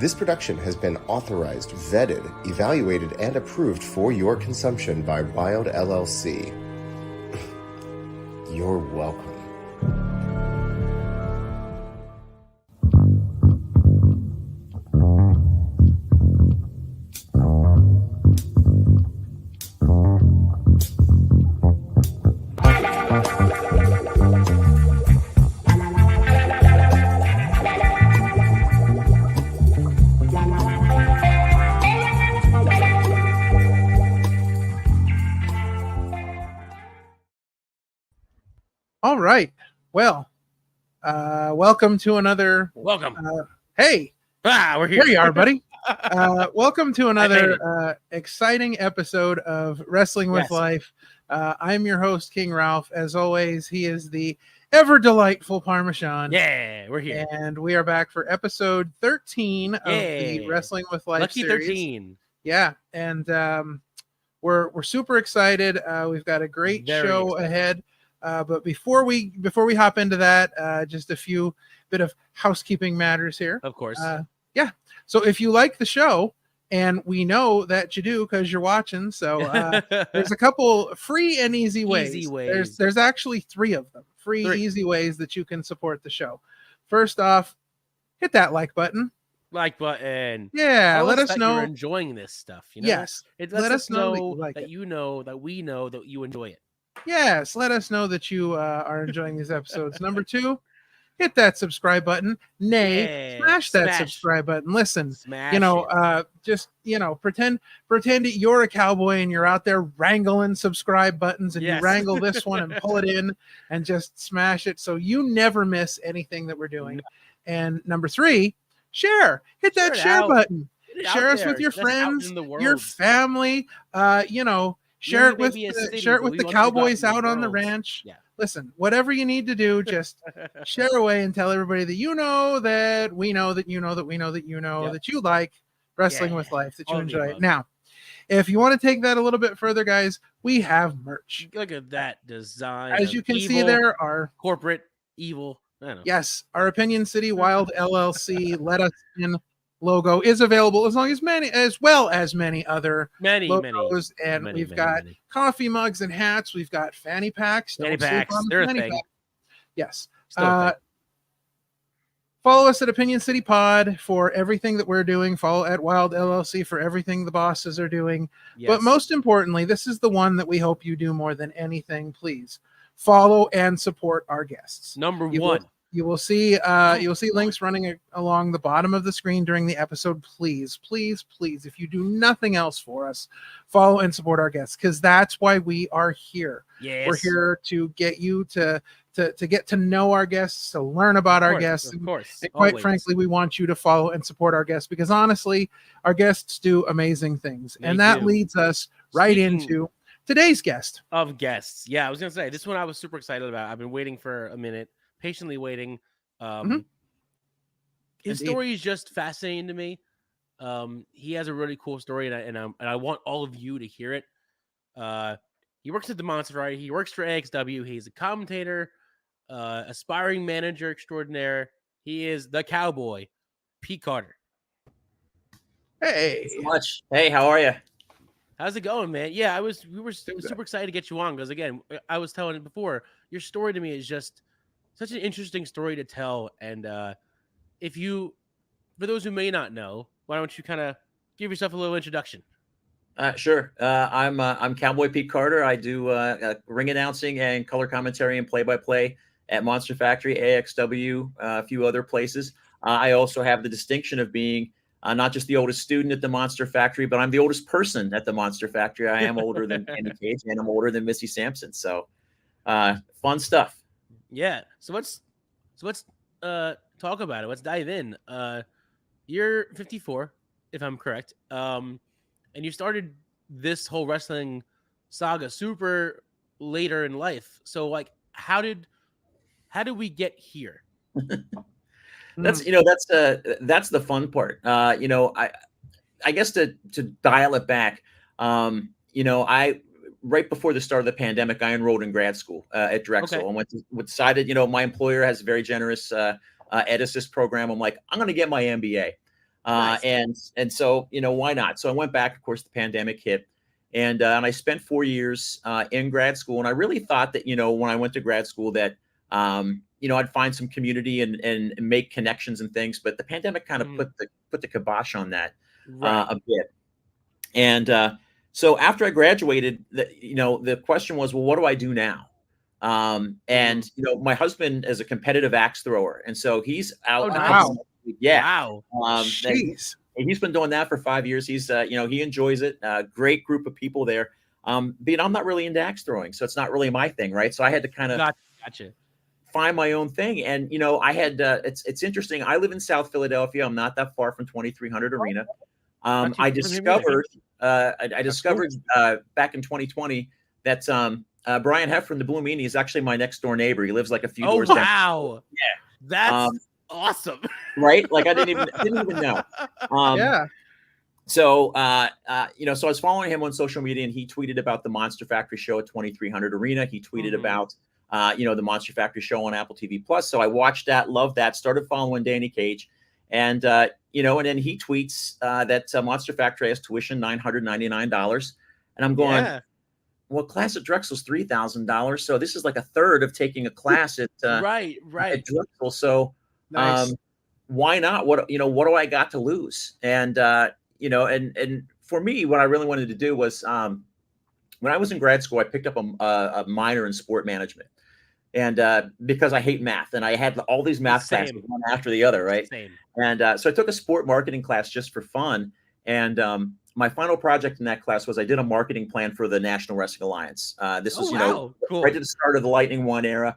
This production has been authorized, vetted, evaluated, and approved for your consumption by Wild LLC. You're welcome. All right. Well, welcome to another. Welcome. Hey, we're here. Here you are, buddy. Welcome to another exciting episode of Wrestling with Life. I'm your host, King Ralph. As always, he is the ever delightful Parmesan. Yeah, we're here. And we are back for episode 13 of the Wrestling with Life Lucky series. 13. Yeah, and we're super excited. We've got a great show ahead. But before we hop into that, just a few bit of housekeeping matters here. Of course. So if you like the show, and we know that you do because you're watching, so there's a couple free and easy ways. There's actually three of them. Free, easy ways that you can support the show. First off, hit that like button. Like button. Yeah, let us know you're enjoying this stuff. You know? Yes, let us know that you know that we know that you enjoy it. Yes, let us know that you are enjoying these episodes. Number 2, hit that subscribe button. Smash that subscribe button. Listen, just pretend that you're a cowboy and you're out there wrangling subscribe buttons, and you wrangle this one and pull it in and just smash it so you never miss anything that we're doing. And number 3, share. Hit that share button. Share us with your friends, your family. Share it with the cowboys out on the ranch. Yeah. Listen, whatever you need to do, just share away and tell everybody that you know that we know that you know that we know that you know that you like Wrestling with Life, that you enjoy it. Now, if you want to take that a little bit further, guys, we have merch. Look at that design. As you can see, there are corporate evil. I don't know. Yes, our Opinion City Wild LLC Let Us In logo is available as well as many other logos, and we've got coffee mugs and hats. We've got fanny packs. They're a thing. Yes. Follow us at Opinion City Pod for everything that we're doing. Follow at Wild LLC for everything the bosses are doing. Yes. But most importantly, this is the one that we hope you do more than anything. Please follow and support our guests. Number 1. You will see links running along the bottom of the screen during the episode. Please, please, please, if you do nothing else for us, follow and support our guests, because that's why we are here. Yes. We're here to get you to get to know our guests, to learn about our guests. Of course. And quite frankly, we want you to follow and support our guests, because honestly, our guests do amazing things. And that leads us right into today's guest. Of guests. Yeah, I was going to say, this one I was super excited about. I've been waiting for a minute. Patiently waiting. His story is just fascinating to me. He has a really cool story, and I want all of you to hear it. He works at the Monster Factory. He works for AXW. He's a commentator, aspiring manager extraordinaire. He is the Cowboy, Pete Carter. Hey, thanks so much. Hey, how are you? How's it going, man? Yeah, we were super excited to get you on, because again, I was telling it before. Your story to me is just such an interesting story to tell. And for those who may not know, why don't you kind of give yourself a little introduction? Sure. I'm Cowboy Pete Carter. I do ring announcing and color commentary and play-by-play at Monster Factory, AXW, a few other places. I also have the distinction of being not just the oldest student at the Monster Factory, but I'm the oldest person at the Monster Factory. I am older than Andy Cage, and I'm older than Missy Sampson. So fun stuff. Yeah. So let's talk about it. Let's dive in. You're 54, if I'm correct. And you started this whole wrestling saga super later in life. So like, how did we get here? That's the fun part. I guess to dial it back, I right before the start of the pandemic, I enrolled in grad school at Drexel and decided, my employer has a very generous Ed Assist program. I'm like, I'm going to get my MBA. Nice. And so, why not? So I went back. Of course, the pandemic hit, and I spent 4 years in grad school. And I really thought that, when I went to grad school that, I'd find some community and make connections and things. But the pandemic kind of put the kibosh on that a bit. And so after I graduated, the question was, well, what do I do now? And my husband is a competitive axe thrower, and so he's out. Oh, nice. Yeah. Wow. Jeez. He's been doing that for 5 years. He's, he enjoys it. Great group of people there. But I'm not really into axe throwing, so it's not really my thing, right? So I had to kind of Gotcha. find my own thing. And I had it's interesting. I live in South Philadelphia. I'm not that far from 2300 Arena. I discovered back in 2020 that Brian Heff from the Blue Meanie is actually my next door neighbor. He lives like a few doors down. Wow. Yeah. That's awesome. Right? Like I didn't even know. Yeah. So, so I was following him on social media, and he tweeted about the Monster Factory show at 2300 Arena. He tweeted about, the Monster Factory show on Apple TV Plus. So I watched that, loved that, started following Danny Cage, and and then he tweets that Monster Factory has tuition $999, and I'm going, well, class at Drexel's $3,000, so this is like a third of taking a class at right at Drexel. So, Nice. why not? What do I got to lose? And and for me, what I really wanted to do was, when I was in grad school, I picked up a minor in sport management, and because I hate math, and I had all these math classes one after the other, right? Same. And so I took a sport marketing class just for fun, and my final project in that class was I did a marketing plan for the National Wrestling Alliance. This was cool. right at the start of the Lightning One era.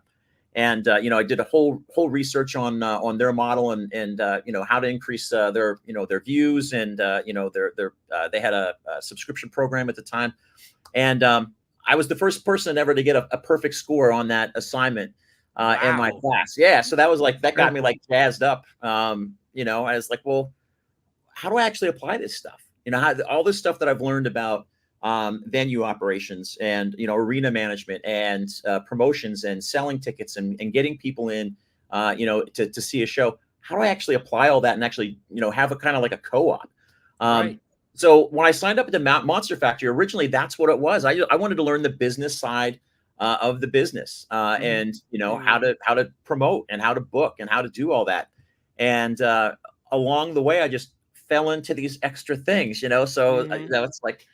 And I did a whole research on their model and how to increase their views, and they had a subscription program at the time, and I was the first person ever to get a perfect score on that assignment in my class. Yeah, so that was like that got me like jazzed up. I was like, well, how do I actually apply this stuff? How all this stuff that I've learned about venue operations and arena management and promotions and selling tickets and getting people in to see a show. How do I actually apply all that and actually have a kind of like a co-op? Right. So when I signed up at the Monster Factory, originally that's what it was. I wanted to learn the business side of the business and how to promote and how to book and how to do all that. And along the way, I just fell into these extra things, So it's like.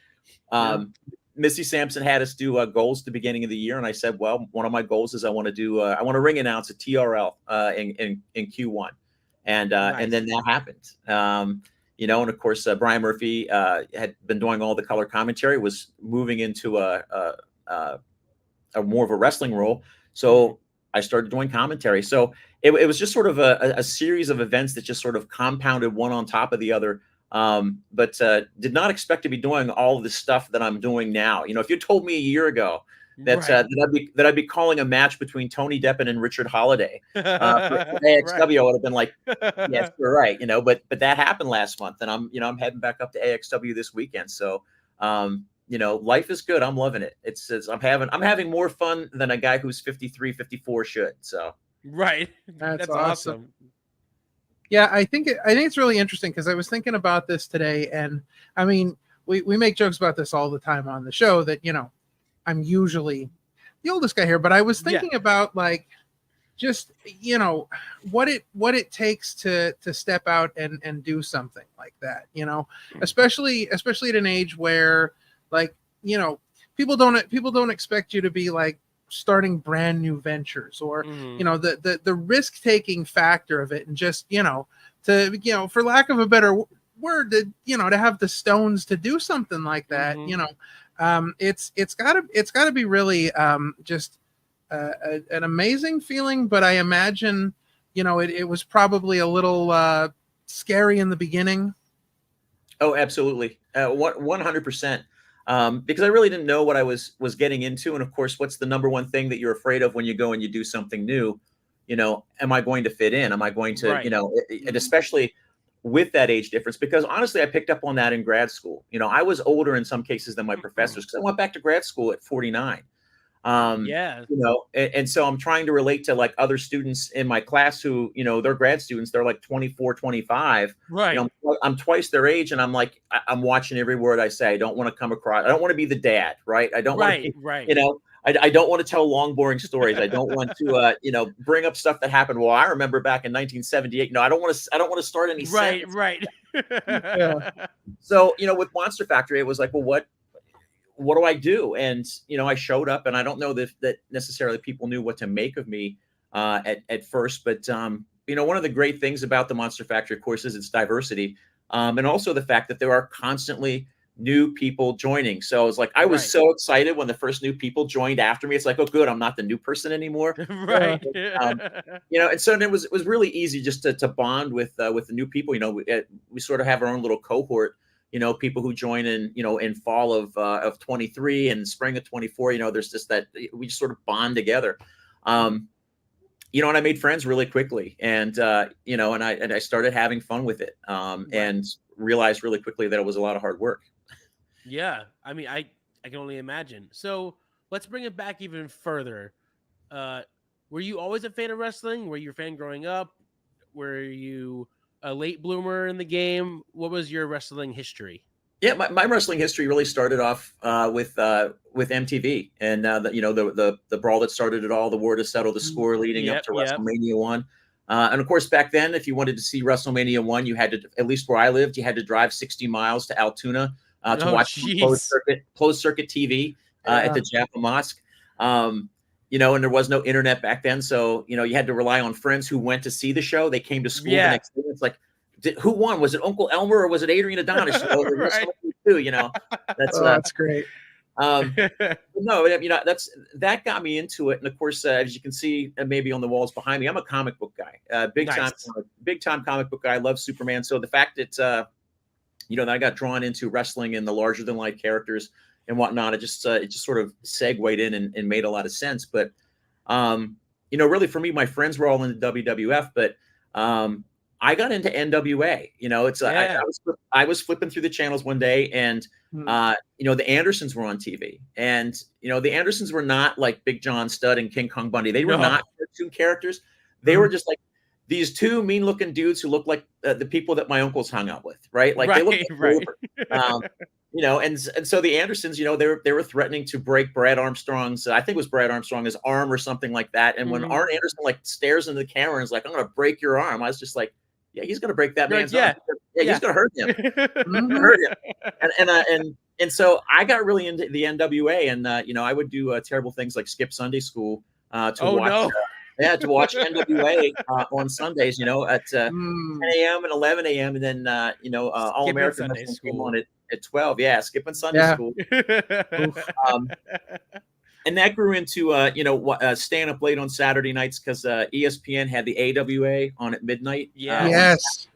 Missy Sampson had us do goals at the beginning of the year, and I said, well, one of my goals is I want to ring announce a TRL in Q1, and then that happened. And of course Brian Murphy had been doing all the color commentary, was moving into a more of a wrestling role, so I started doing commentary. So it was just sort of a series of events that just sort of compounded one on top of the other. But did not expect to be doing all of the stuff that I'm doing now. If you told me a year ago that that I'd be calling a match between Tony Deppen and Richard Holiday for AXW, I would have been like, yes, you're right. But that happened last month, and I'm heading back up to AXW this weekend. So life is good. I'm loving it. It's I'm having more fun than a guy who's 53, 54 should. So that's awesome. Yeah, I think it's really interesting because I was thinking about this today, and I mean, we make jokes about this all the time on the show that I'm usually the oldest guy here, but I was thinking about like just what it takes to step out and do something like that, especially at an age where like people don't expect you to be like starting brand new ventures or the risk-taking factor of it, and just to for lack of a better word, to have the stones to do something like that. It's gotta be really just an amazing feeling, but I imagine it was probably a little scary in the beginning. Oh, absolutely. 100%. Because I really didn't know what I was getting into. And of course, what's the number one thing that you're afraid of when you go and you do something new? Am I going to fit in? Am I going to, and especially with that age difference, because honestly, I picked up on that in grad school. I was older in some cases than my professors because I went back to grad school at 49. Yeah. You know, and so I'm trying to relate to like other students in my class who, you know, they're grad students, they're like 24, 25. Right. You know, I'm twice their age, and I'm like, I'm watching every word I say. I don't want to come across, I don't want to be the dad, right? I don't want to be, Right. you know, I don't want to tell long, boring stories. I don't want to, you know, bring up stuff that happened. Well, I remember back in 1978. No, I don't want to start any sentences. Right. Yeah. So, you know, with Monster Factory, it was like, well, what do I do? And, you know, I showed up, and I don't know that necessarily people knew what to make of me at first. But, you know, one of the great things about the Monster Factory, of course, is its diversity. And also the fact that there are constantly new people joining. So it's like, I was so excited when the first new people joined after me. It's like, oh, good, I'm not the new person anymore. Right. You know, and so it was really easy just to bond with the new people. You know, we sort of have our own little cohort. You know, people who join in, you know, in fall of 23 and spring of 24, you know, there's just that we just sort of bond together. You know, and I made friends really quickly, and you know, and I started having fun with it, and realized really quickly that it was a lot of hard work. Yeah, I mean, I can only imagine. So let's bring it back even further. Were you always a fan of wrestling? Were you a fan growing up? Were you a late bloomer in the game? What was your wrestling history? Yeah, my wrestling history really started off with MTV, and you know, the brawl that started it all, the war to settle the score leading up to WrestleMania 1. And of course, back then, if you wanted to see WrestleMania 1, you had to, at least where I lived, you had to drive 60 miles to Altoona to watch closed circuit TV at the Jaffa Mosque. You know, and there was no internet back then, so you know, you had to rely on friends who went to see the show. They came to school the next day. It's like, who won? Was it Uncle Elmer or was it Adrian Adonis? You know, you know, that's great. No, you know, that got me into it. And of course, as you can see, maybe on the walls behind me, I'm a comic book guy, big time comic book guy. I love Superman. So the fact that, you know, that I got drawn into wrestling and the larger than life characters and whatnot, it just sort of segued in and made a lot of sense. But, you know, really for me, my friends were all in the WWF, but, I got into NWA. You know, it's I was flipping through the channels one day, and you know, the Andersons were on TV, and you know, the Andersons were not like Big John Studd and King Kong Bundy. They were not cartoon characters. They were just like these two mean-looking dudes who looked like the people that my uncles hung out with, right? Like they looked like you know, and so the Andersons, you know, they were threatening to break Brad Armstrong's, I think it was Brad Armstrong's arm or something like that. And when Arn Anderson like stares into the camera and is like, "I'm going to break your arm," I was just like, yeah, he's going to break that man's arm. Yeah, he's going to hurt him. Hurt him. And so I got really into the NWA, and you know, I would do terrible things like skip Sunday school to watch NWA on Sundays. You know, at 10 a.m. and 11 a.m. and then you know, All American Wrestling came on at 12. Yeah, skipping Sunday school. And that grew into, you know, staying up late on Saturday nights because ESPN had the AWA on at midnight. Yes.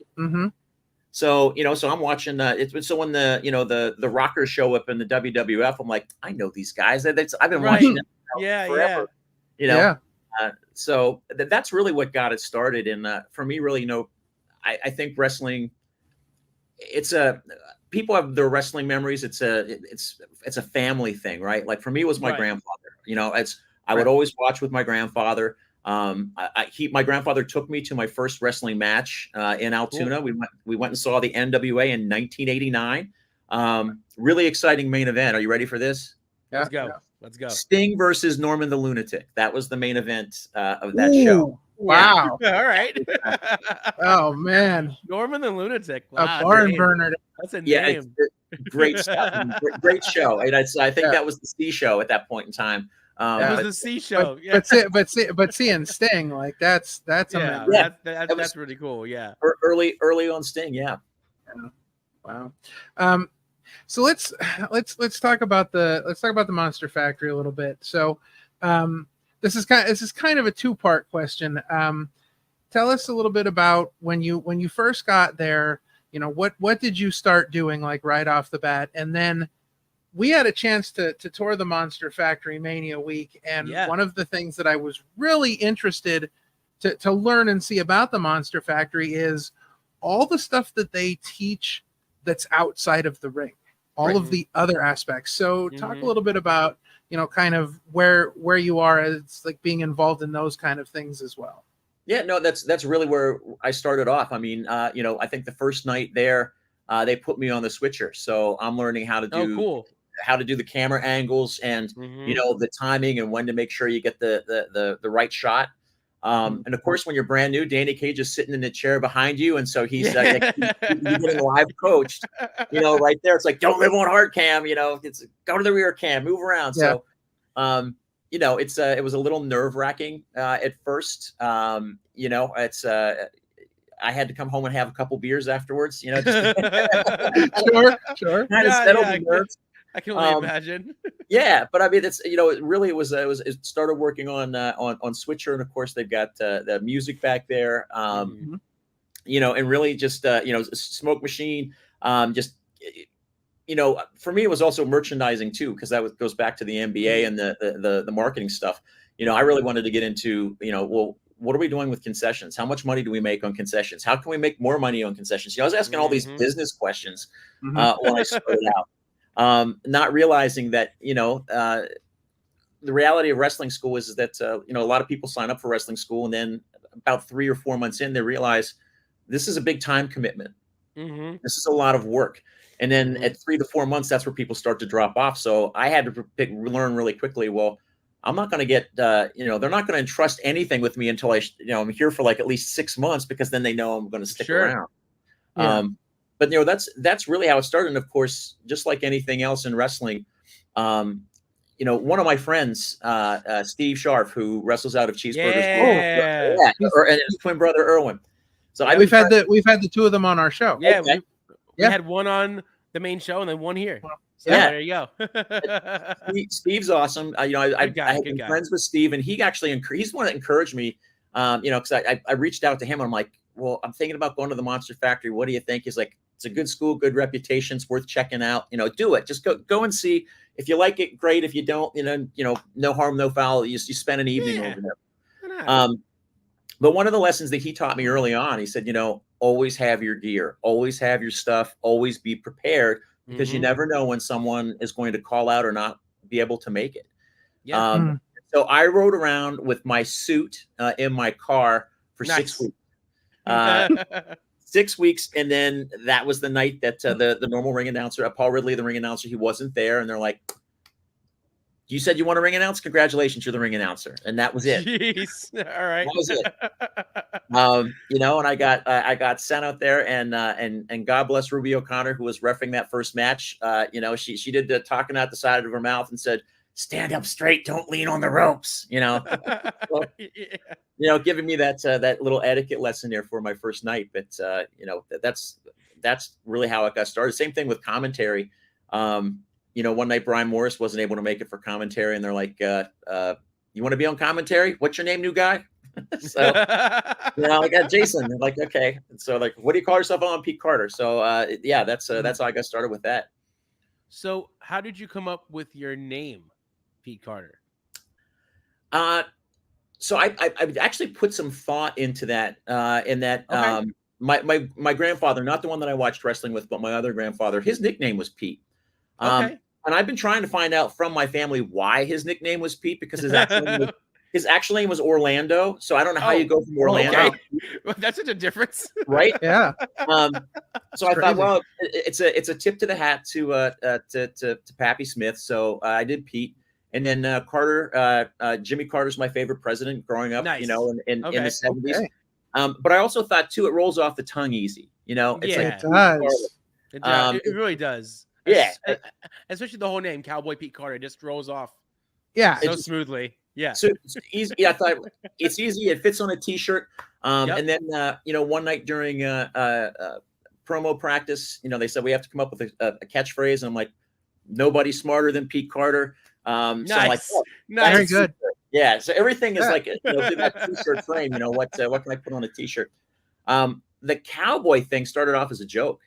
So, you know, so I'm watching. So when the, you know, the Rockers show up in the WWF, I'm like, I know these guys. I've been watching them forever. You know, so that's really what got it started. And for me, really, you know, I think wrestling, people have their wrestling memories. It's a family thing, right? Like for me, it was my grandfather. You know, I would always watch with my grandfather. My grandfather took me to my first wrestling match in Altoona. Cool. We went and saw the NWA in 1989. Really exciting main event. Are you ready for this? Let's go. Let's go. Sting versus Norman the Lunatic. That was the main event of that show. Wow. All right. Oh man. Norman the Lunatic. Wow, a barn burner. That's a name. Great stuff. Great show. And I think that was the C show at that point in time. It was the C show. But seeing Sting, like that's amazing. That's really cool. Yeah. Early on Sting. Yeah. Wow. So let's talk about the Monster Factory a little bit. So this is kind of a two-part question. Tell us a little bit about when you first got there. You know, what did you start doing like right off the bat? And then we had a chance to tour the Monster Factory Mania week, and one of the things that I was really interested to learn and see about the Monster Factory is all the stuff that they teach that's outside of the ring, all of the other aspects. So talk a little bit about, kind of where you are as like being involved in those kind of things as well. Yeah, no, that's really where I started off. I mean, I think the first night there, they put me on the switcher, so I'm learning how to do cool. how to do the camera angles and the timing and when to make sure you get the right shot. And of course, when you're brand new, Danny Cage is sitting in the chair behind you, and so he's you're getting live coached. Right there, it's like don't live on hard cam. It's go to the rear cam, move around. Yeah. So, it was a little nerve wracking at first. It's I had to come home and have a couple beers afterwards. Just sure. Kind of settle the nerves. I can only imagine. Yeah, but I mean, it started working on Switcher, and of course they've got the music back there. And really just Smoke Machine. For me, it was also merchandising too, because that goes back to the NBA and the marketing stuff. I really wanted to get into, well, what are we doing with concessions? How much money do we make on concessions? How can we make more money on concessions? I was asking all these business questions when I started out, not realizing that, the reality of wrestling school is that, a lot of people sign up for wrestling school, and then about 3 or 4 months in, they realize this is a big time commitment. This is a lot of work. And then at 3 to 4 months, that's where people start to drop off. So I had to learn really quickly. Well, I'm not going to get, they're not going to entrust anything with me until I'm here for like at least 6 months, because then they know I'm going to stick around. Yeah. But that's really how it started. And of course, just like anything else in wrestling, one of my friends, Steve Sharp, who wrestles out of Cheeseburgers, and his twin brother Erwin. So we've had the two of them on our show. Yeah, okay. We had one on the main show and then one here. So there you go. Steve's awesome. I've been friends with Steve, and he's the one that encouraged me. Because I reached out to him, and I'm like, well, I'm thinking about going to the Monster Factory. What do you think? He's like, it's a good school, good reputation. It's worth checking out. Do it. Just go and see. If you like it, great. If you don't, no harm, no foul. You spend an evening over there. But one of the lessons that he taught me early on, he said, always have your gear, always have your stuff, always be prepared, because you never know when someone is going to call out or not be able to make it. Yeah. So I rode around with my suit in my car for 6 weeks. 6 weeks, and then that was the night that the normal ring announcer, Paul Ridley, the ring announcer, he wasn't there, and they're like, you said you want to ring announce? Congratulations, you're the ring announcer. And that was it. Jeez. All right. That was it. And I got sent out there, and God bless Ruby O'Connor, who was reffing that first match. She did the talking out the side of her mouth and said, stand up straight, don't lean on the ropes, well, giving me that little etiquette lesson there for my first night. But that's really how it got started. Same thing with commentary. One night Brian Morris wasn't able to make it for commentary, and they're like, you want to be on commentary? What's your name, new guy? So, I got Jason. They're like, okay. And so like, what do you call yourself on? Pete Carter. So, that's how I got started with that. So how did you come up with your name, Pete Carter? So I actually put some thought into that, okay. My grandfather, not the one that I watched wrestling with, but my other grandfather, his nickname was Pete. Okay. And I've been trying to find out from my family why his nickname was Pete, because his actual name was Orlando. So I don't know how you go from Orlando. Okay. Well, that's such a difference, right? Yeah. So I thought, well, it's a tip to the hat to Pappy Smith. So I did Pete, and then Carter. Jimmy Carter's my favorite president growing up. Nice. In the 70s. Okay. But I also thought too, it rolls off the tongue easy. It does. It really does. Yeah, especially the whole name, Cowboy Pete Carter, just rolls off. Yeah, so smoothly. Yeah, so it's easy. Yeah, I thought it's easy. It fits on a T-shirt. And then one night during promo practice, they said we have to come up with a catchphrase, and I'm like, nobody smarter than Pete Carter. Nice, so I'm like, nice, very good. Yeah, so everything is like that T-shirt frame. What can I put on a T-shirt? The cowboy thing started off as a joke.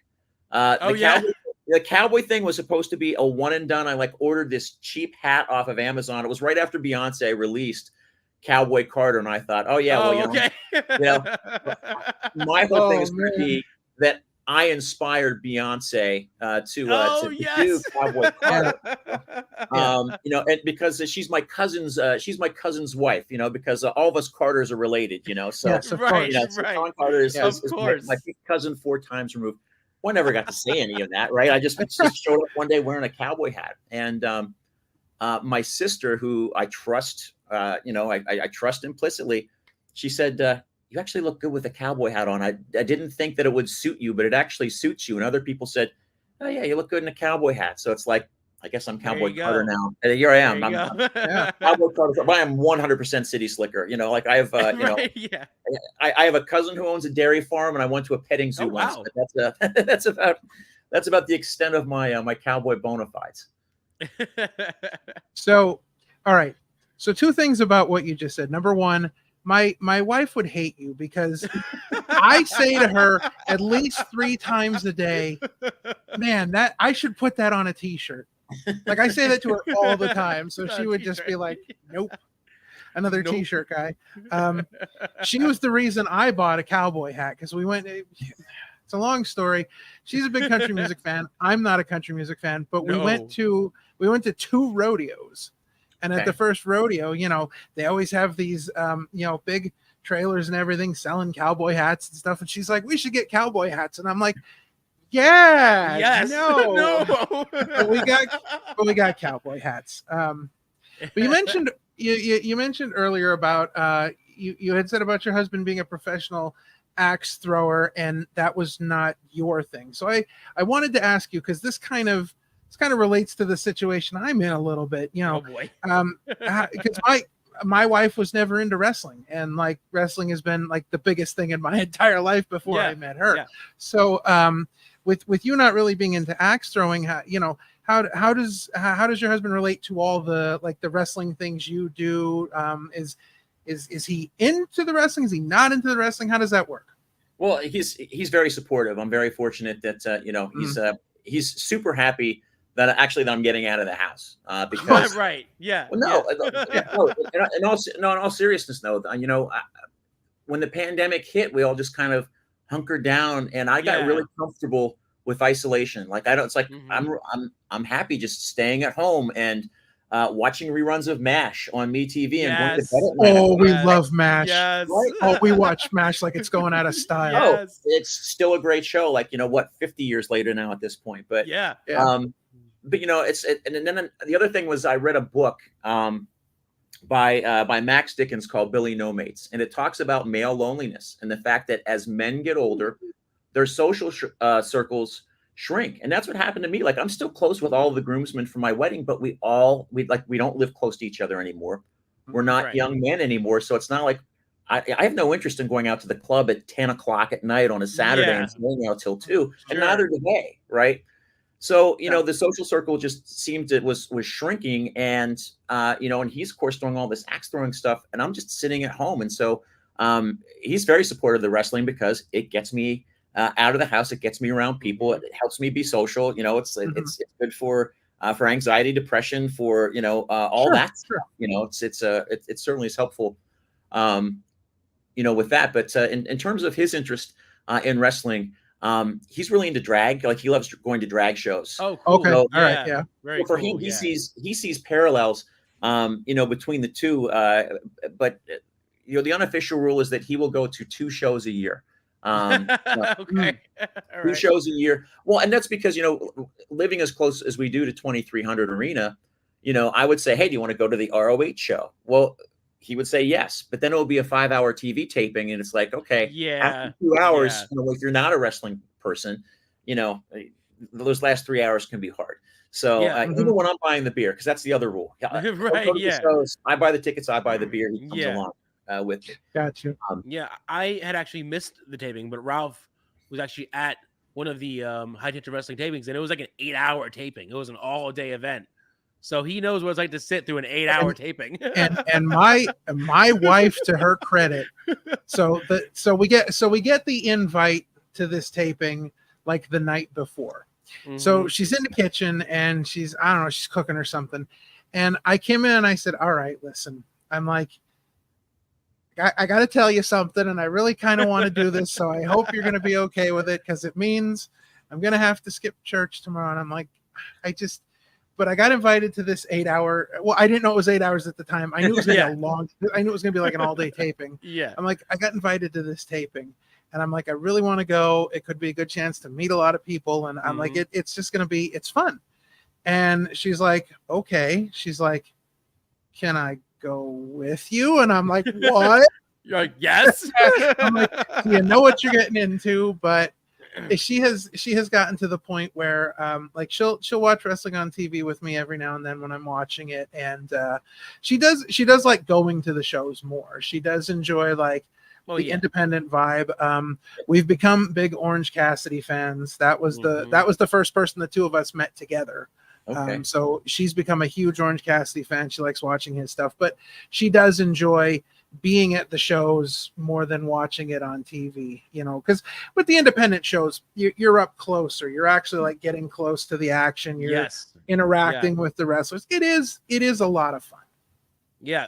The cowboy thing was supposed to be a one and done. I ordered this cheap hat off of Amazon. It was right after Beyonce released Cowboy Carter, and I thought, my whole thing is going to be that I inspired Beyonce to yes. do Cowboy Carter. Yeah. And because she's my cousin's wife, because all of us Carters are related, so Yes, of Right, course. so right. Sean Carter is, Of is course. my cousin 4 times removed. Well, I never got to say any of that, right? I just showed up one day wearing a cowboy hat, and my sister, who I trust, I trust implicitly, she said, "You actually look good with a cowboy hat on. I didn't think that it would suit you, but it actually suits you." And other people said, "Oh yeah, you look good in a cowboy hat." So it's like, I guess I'm There Cowboy you Carter go. now. And here I am. There you I'm go. Cowboy Carter, but I am 100% city slicker. Like I have, Right, yeah. I have a cousin who owns a dairy farm, and I went to a petting zoo Oh, once. wow. But that's about the extent of my my cowboy bona fides. So, all right. So 2 things about what you just said. Number 1, my wife would hate you because I say to her at least 3 times a day, man, that I should put that on a t-shirt. Like I say that to her all the time. So she would just be like, nope, another Nope. t-shirt guy. She was the reason I bought a cowboy hat because we went. It's a long story. She's a big country music fan. I'm not a country music fan, but we went to 2 rodeos. And at the first rodeo, they always have these, big trailers and everything selling cowboy hats and stuff. And she's like, we should get cowboy hats. And I'm like, yeah, Yes. no. No. But we got cowboy hats. But you mentioned you mentioned earlier about you had said about your husband being a professional axe thrower, and that was not your thing. So I wanted to ask you, because this kind of relates to the situation I'm in a little bit, Oh boy. because my wife was never into wrestling, and like wrestling has been like the biggest thing in my entire life before I met her. Yeah. So with you not really being into axe throwing, how does your husband relate to all the like the wrestling things you do? Is he into the wrestling? Is he not into the wrestling? How does that work? Well, he's very supportive. I'm very fortunate that he's super happy that I'm getting out of the house because Right. Yeah. well, Yeah. in all seriousness, no, when the pandemic hit, we all just kind of hunkered down, and I got really comfortable with isolation. Like it's like I'm happy just staying at home and watching reruns of MASH on MeTV and going to bed at night. Oh, we love MASH. Yes. Right? Oh, we watch MASH like it's going out of style. Yes. Oh, it's still a great show. Like 50 years later now at this point. But Yeah. but and then the other thing was I read a book by Max Dickens called Billy No Mates, and it talks about male loneliness and the fact that as men get older, their social circles shrink, and that's what happened to me. Like I'm still close with all of the groomsmen for my wedding, but we don't live close to each other anymore. We're not young men anymore, so it's not like I have no interest in going out to the club at 10 o'clock at night on a Saturday and staying out till 2, and neither do they, right? So the social circle just seemed was shrinking, and and he's of course doing all this axe throwing stuff, and I'm just sitting at home, and so he's very supportive of the wrestling because it gets me out of the house, it gets me around people, it helps me be social. It's good for anxiety, depression, for all that stuff. It certainly is helpful. With that, but in terms of his interest in wrestling. He's really into drag. Like he loves going to drag shows. Oh, cool. Okay. So, All right. Yeah. Very for cool. him, he sees parallels, between the two. But the unofficial rule is that he will go to 2 shows a year. Okay. 2 shows a year. Well, and that's because living as close as we do to 2300 Arena, I would say, hey, do you want to go to the ROH show? Well, he would say yes, but then it will be a 5-hour TV taping, and it's like, okay, after 2 hours, if you're not a wrestling person, those last 3 hours can be hard. So even when I'm buying the beer, because that's the other rule, shows, I buy the tickets, I buy the beer, he comes along with me. Gotcha. I had actually missed the taping, but Ralph was actually at one of the High Tension Wrestling tapings, and it was like an 8-hour taping. It was an all-day event. So he knows what it's like to sit through an 8-hour taping. and my wife, to her credit, so we get the invite to this taping like the night before. So she's in the kitchen and she's cooking or something. And I came in and I said, all right, listen, I'm like, I got to tell you something, and I really kind of want to do this, so I hope you're going to be okay with it, because it means I'm going to have to skip church tomorrow. And I'm like, but I got invited to this 8-hour. Well, I didn't know it was 8 hours at the time. I knew it was going to be I knew it was going to be like an all-day taping. Yeah. I'm like, I got invited to this taping, and I'm like, I really want to go. It could be a good chance to meet a lot of people, and I'm like, it's just going to be, it's fun. And she's like, okay. She's like, can I go with you? And I'm like, what? You're like, yes. I'm like, you know what you're getting into. But she has gotten to the point where like she'll watch wrestling on TV with me every now and then when I'm watching it, and she does like going to the shows more. She does enjoy like the independent vibe. We've become big Orange Cassidy fans. That was the first person the two of us met together. Okay. So she's become a huge Orange Cassidy fan. She likes watching his stuff, but she does enjoy being at the shows more than watching it on TV, you know, because with the independent shows, you're up closer. You're actually like getting close to the action. You're interacting with the wrestlers. It is a lot of fun. Yeah.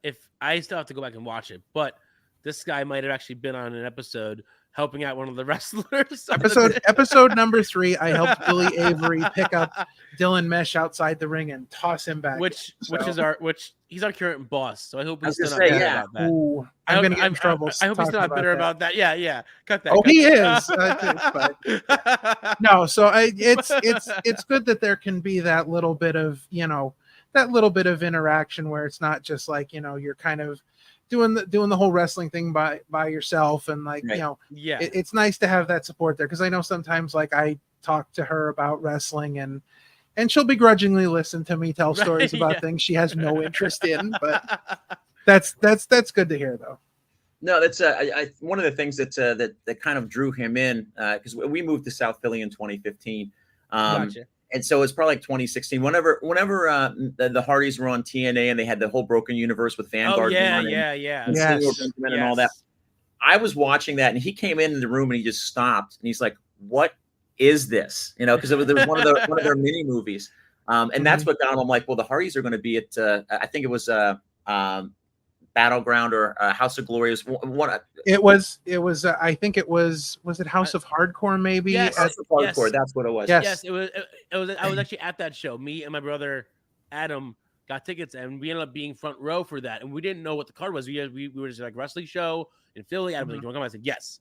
If I still have to go back and watch it, but this guy might have actually been on an episode helping out one of the wrestlers. Episode number 3, I helped Billy Avery pick up Dylan Mesh outside the ring and toss him back. Which he's our current boss. So I hope he's still not bitter about that. Ooh, I'm gonna get in trouble. I hope he's still not bitter about that. Yeah. Cut that. Oh, he is. No, so it's good that there can be that little bit of, you know, that little bit of interaction where it's not just like, you know, you're kind of doing the whole wrestling thing by yourself, and like, you know, it's nice to have that support there, because I know sometimes like I talk to her about wrestling and she'll begrudgingly listen to me tell stories about things she has no interest in, but that's good to hear though. No, that's one of the things that kind of drew him in, because we moved to South Philly in 2015. Gotcha. And so it's probably like 2016. Whenever the Hardys were on TNA and they had the whole Broken Universe with Vanguard, and all that. I was watching that, and he came in the room and he just stopped and he's like, "What is this?" You know, because there was one of their mini movies, and that's what got him. I'm like, "Well, the Hardys are going to be at I think it was Battleground or House of Glory." It was I think it was it House of Hardcore maybe? Yes, House of Hardcore. That's what it was. Yes, it was. I was actually at that show. Me and my brother Adam got tickets, and we ended up being front row for that. And we didn't know what the card was. We were just like wrestling show in Philly. Adam was like, "You want to come?" I said, "Yes."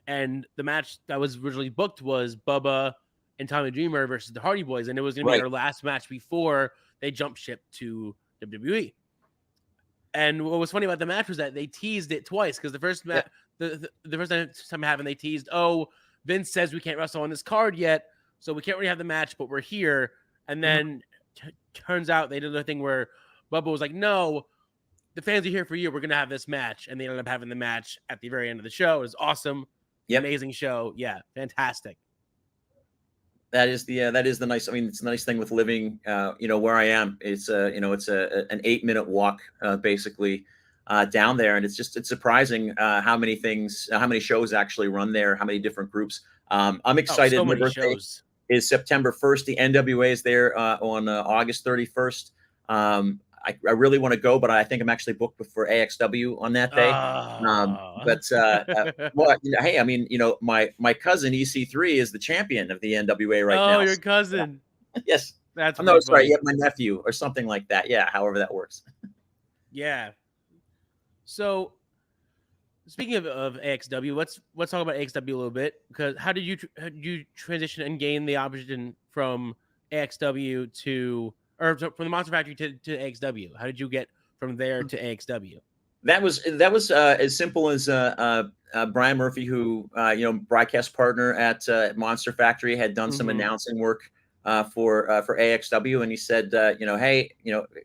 And the match that was originally booked was Bubba and Tommy Dreamer versus the Hardy Boys, and it was going to be their last match before they jumped ship to WWE. And what was funny about the match was that they teased it twice, because the first the first time it happened, they teased, "Oh, Vince says we can't wrestle on this card yet, so we can't really have the match, but we're here." And then turns out they did the thing where Bubba was like, "No, the fans are here for you. We're gonna have this match," and they ended up having the match at the very end of the show. It was awesome, amazing show, fantastic. That is the nice. I mean, it's a nice thing with living, where I am. It's it's an 8-minute walk, basically, down there, and it's surprising how many shows actually run there, how many different groups. I'm excited. So my many birthday shows. Is September 1st. The NWA is there on August 31st. I really want to go, but I think I'm actually booked for AXW on that day. Hey, I mean, my cousin EC3 is the champion of the NWA right now. Oh, your cousin. Yes. That's sorry. Yeah, my nephew or something like that. Yeah. However that works. Yeah. So speaking of AXW, let's talk about AXW a little bit, because how did you transition and gain the option from AXW from the Monster Factory to AXW? How did you get from there to AXW? That was as simple as Brian Murphy, who broadcast partner at Monster Factory, had done some announcing work for AXW, and he said, hey,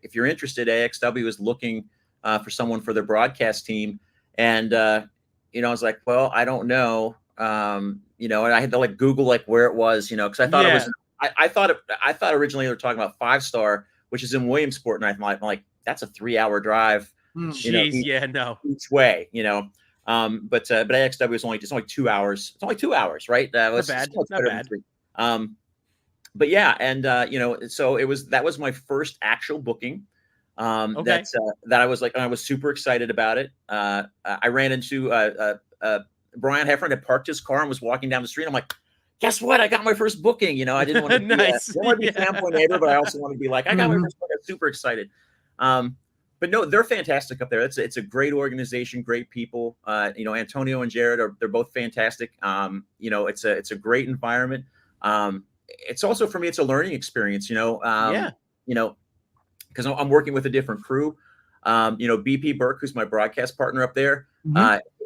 if you're interested, AXW is looking for someone for their broadcast team, and I was like, well, I don't know, and I had to like Google like where it was, because I thought it was. I thought originally they were talking about 5-Star, which is in Williamsport, and I'm like, that's a 3-hour drive. Jeez, each way, but AXW is only 2 hours. It's only 2 hours, right? Not bad. But yeah, and so that was my first actual booking. that I was like, and I was super excited about it. I ran into Brian Heffron had parked his car and was walking down the street. I'm like, guess what? I got my first booking. I didn't want to nice. be fanboy neighbor, but I also want to be like, I got my first book. I'm super excited. But no, they're fantastic up there. It's a great organization, great people. Antonio and Jared they're both fantastic. It's a great environment. It's also for me, it's a learning experience. Because I'm working with a different crew. BP Burke, who's my broadcast partner up there,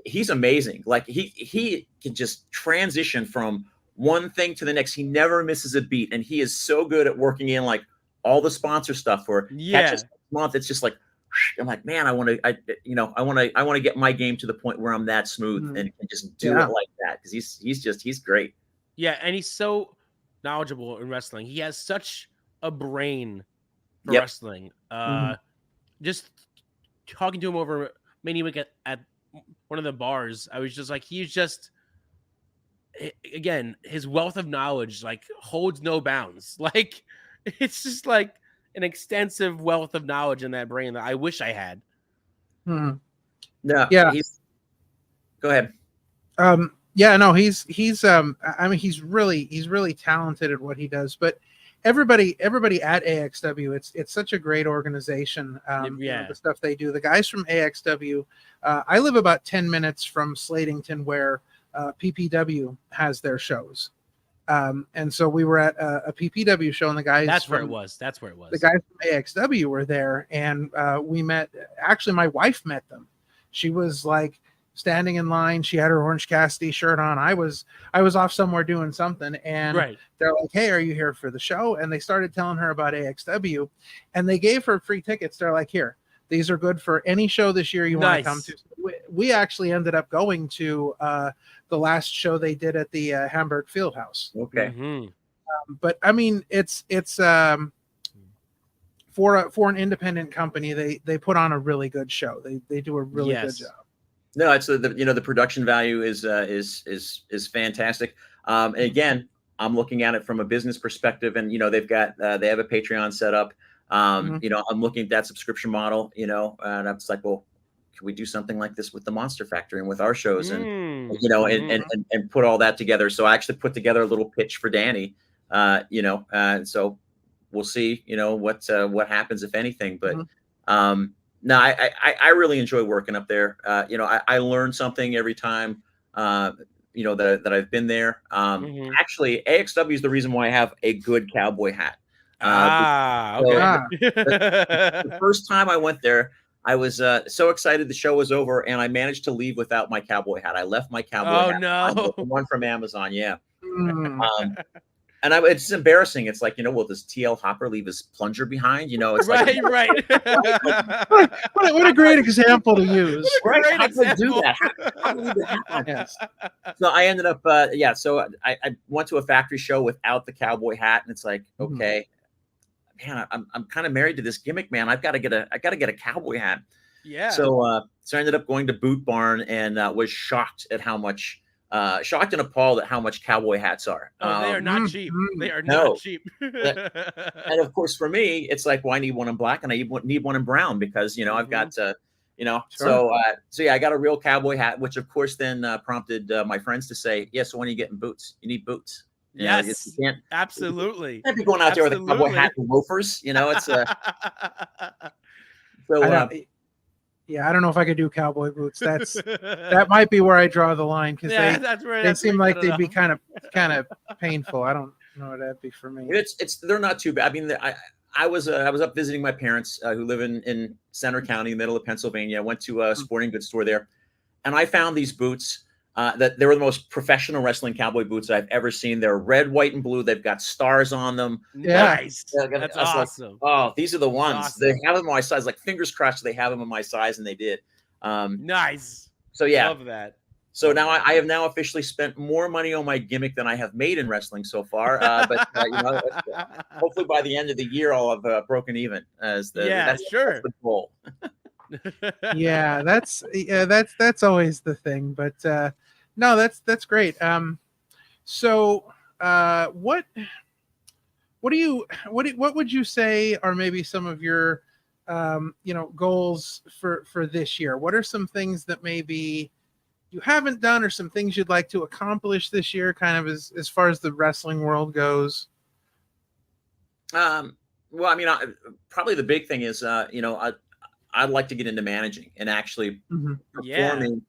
he's amazing. Like he can just transition from one thing to the next. He never misses a beat, and he is so good at working in like all the sponsor stuff for Catches month. It's just like, I'm like, man, I want to get my game to the point where I'm that smooth and can just do it like that, because he's great. Yeah, and he's so knowledgeable in wrestling. He has such a brain for wrestling. Just talking to him over many week at one of the bars, I was just like, he's just, again, his wealth of knowledge like holds no bounds. Like it's just like an extensive wealth of knowledge in that brain that I wish I had. No, yeah. Go ahead. He's really talented at what he does, but everybody at AXW, it's such a great organization. The stuff they do, the guys from AXW, I live about 10 minutes from Slatington, where PPW has their shows. And so we were at a PPW show, and the guys That's where it was. The guys from AXW were there, and we met. Actually, my wife met them. She was like standing in line. She had her Orange Cassidy shirt on. I was off somewhere doing something, and they're like, "Hey, are you here for the show?" And they started telling her about AXW, and they gave her free tickets. They're like, "Here, these are good for any show this year you want to come to." We actually ended up going to the last show they did at the Hamburg Fieldhouse. Okay. But I mean, it's for an independent company, they put on a really good show. They do a really good job. No, it's the production value is fantastic. And again, I'm looking at it from a business perspective, and they've got they have a Patreon set up. I'm looking at that subscription model, and I'm just like, well, can we do something like this with the Monster Factory and with our shows, and and put all that together? So I actually put together a little pitch for Danny, so we'll see, what happens, if anything. But no, I really enjoy working up there. I learn something every time, that I've been there. Actually, AXW is the reason why I have a good cowboy hat. The first time I went there, I was so excited the show was over, and I managed to leave without my cowboy hat. I left my cowboy hat. No. The one from Amazon, and it's embarrassing. It's like, will this TL Hopper leave his plunger behind? It's right. What a great example to use. How do I do that? How do I do that? So I ended up, So I went to a factory show without the cowboy hat, and it's like, okay, man, I'm kind of married to this gimmick, man. I got to get a cowboy hat. Yeah. So I ended up going to Boot Barn, and was shocked at how much. Shocked and appalled at how much cowboy hats are. They are not cheap. They are not cheap. And of course, for me, it's like, well, I need one in black and I need one in brown, because I've got So I got a real cowboy hat, which of course then prompted my friends to say, "Yeah, so when are you getting boots? You need boots." Yes, absolutely. You can't be going out there with a cowboy hat and loafers. It's I don't know if I could do cowboy boots. That might be where I draw the line, because they seem like they'd be kind of painful. I don't know what that'd be for me. They're not too bad. I mean, I was up visiting my parents who live in Center County, middle of Pennsylvania. I went to a sporting goods store there, and I found these boots. That they were the most professional wrestling cowboy boots I've ever seen. They're red, white, and blue. They've got stars on them. Nice. That's awesome. Like, these are the ones. Awesome. They have them on my size. Like, fingers crossed they have them on my size, and they did. Nice. So yeah. Love that. So now I have now officially spent more money on my gimmick than I have made in wrestling so far. But hopefully by the end of the year I'll have broken even. That's the goal. That's always the thing. But no, that's great. So what would you say are maybe some of your goals for this year? What are some things that maybe you haven't done, or some things you'd like to accomplish this year, kind of as far as the wrestling world goes? Well, I mean, probably the big thing is, I'd like to get into managing and actually performing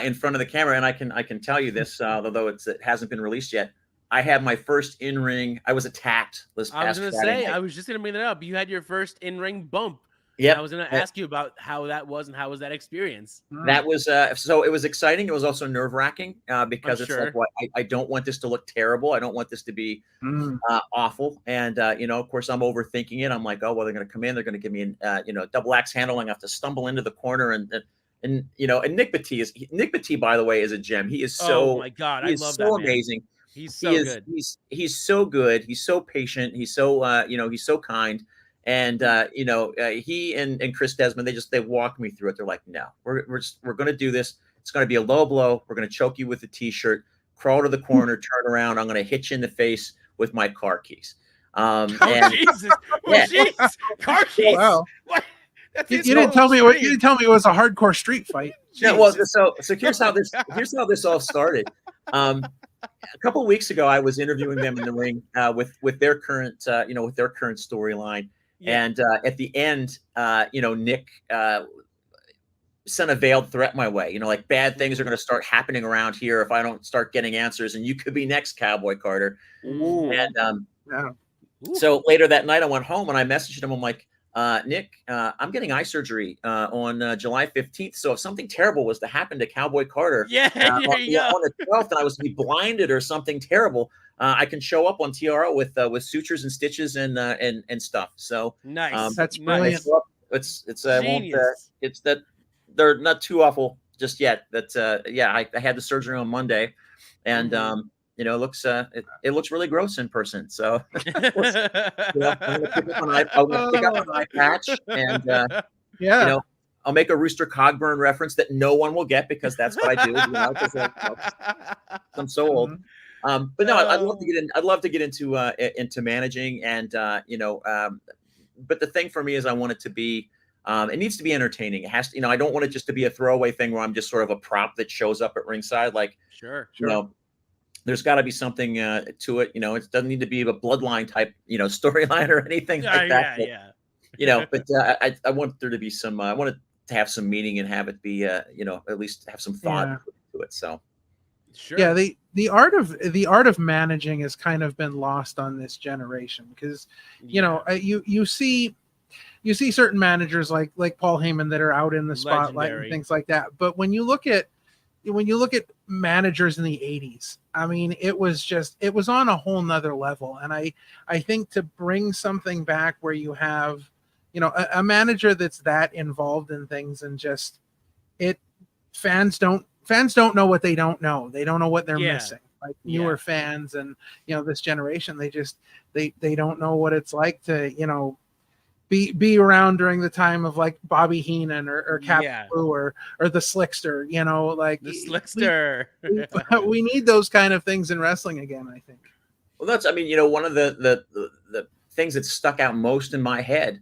in front of the camera. And I can tell you this, although it hasn't been released yet. I had my first in-ring. I was attacked this past I was going to Friday say, night. I was just going to bring that up. You had your first in-ring bump. Yeah, I was going to ask you about how that was and how was that experience. That was so it was exciting. It was also nerve-wracking because it's like, what I don't want this to look terrible. I don't want this to be awful. And of course, I'm overthinking it. I'm like, oh well, they're going to come in. They're going to give me double axe handle. I have to stumble into the corner and Nick Batiste, by the way, is a gem. He is so oh my god, I love so that amazing. He's so good. He's so good. He's so patient. He's so he's so kind. And he and Chris Desmond, they walked me through it. They're like, no, we're going to do this. It's going to be a low blow. We're going to choke you with a t-shirt, crawl to the corner, turn around. I'm going to hit you in the face with my car keys. Jesus! Jesus! Car keys! Wow. What? You didn't tell me what you didn't tell me it was a hardcore street fight. Yeah, well, so here's how this all started. A couple of weeks ago, I was interviewing them in the ring with their current storyline. Yeah. And at the end, Nick sent a veiled threat my way. Like bad things are going to start happening around here if I don't start getting answers, and you could be next, Cowboy Carter. Ooh. And so later that night, I went home and I messaged him. I'm like, Nick, I'm getting eye surgery on July 15th. So if something terrible was to happen to Cowboy Carter, there you go. On the 12th, and I was to be blinded or something terrible, I can show up on TRO with sutures and stitches and stuff. So nice. That's brilliant. It's that they're not too awful just yet. That I had the surgery on Monday, and it looks really gross in person. So I'm gonna pick up an eye patch, and I'll make a Rooster Cogburn reference that no one will get because that's what I do. I'm so old. But no, I'd love to get in. I'd love to get into managing, and but the thing for me is I want it to be. It needs to be entertaining. It has to. I don't want it just to be a throwaway thing where I'm just sort of a prop that shows up at ringside. Like, sure. There's got to be something to it. It doesn't need to be a bloodline type, storyline or anything like that. But I want there to be some. I want it to have some meaning and have it be, at least have some thought to it. So. Sure. Yeah, the art of managing has kind of been lost on this generation because you see certain managers like Paul Heyman that are out in the spotlight and things like that. But when you look at managers in the 80s, I mean, it was on a whole nother level. And I think to bring something back where you have, a manager that's that involved in things and just fans don't know what they don't know. They don't know what they're missing. Like newer fans and, this generation, they don't know what it's like to, be around during the time of like Bobby Heenan or Captain Blue or the Slickster, like the Slickster. We need those kind of things in wrestling again, I think. Well, one of the things that stuck out most in my head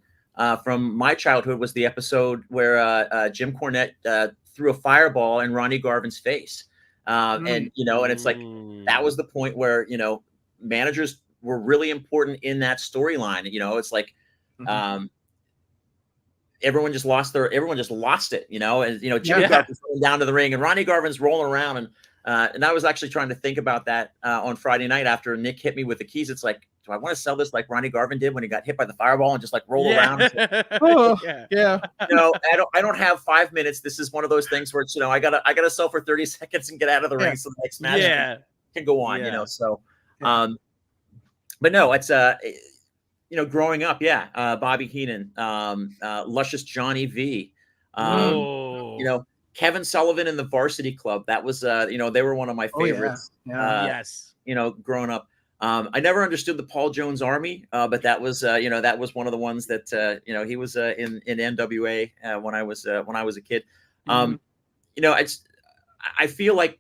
from my childhood was the episode where Jim Cornette threw a fireball in Ronnie Garvin's face. And it's like, that was the point where, managers were really important in that storyline. It's like, everyone just lost it, and Jimmy Garvin's going down to the ring and Ronnie Garvin's rolling around. And I was actually trying to think about that on Friday night after Nick hit me with the keys. It's like, do I want to sell this like Ronnie Garvin did when he got hit by the fireball and just like roll around? I don't have 5 minutes. This is one of those things where it's, I gotta sell for 30 seconds and get out of the ring so the next match can go on. So but no, it's growing up, Bobby Heenan, Luscious Johnny V, Kevin Sullivan in the Varsity Club. That was, they were one of my favorites. Yes. Growing up. I never understood the Paul Jones Army, but that was, that was one of the ones that, he was in NWA when I was a kid. I feel like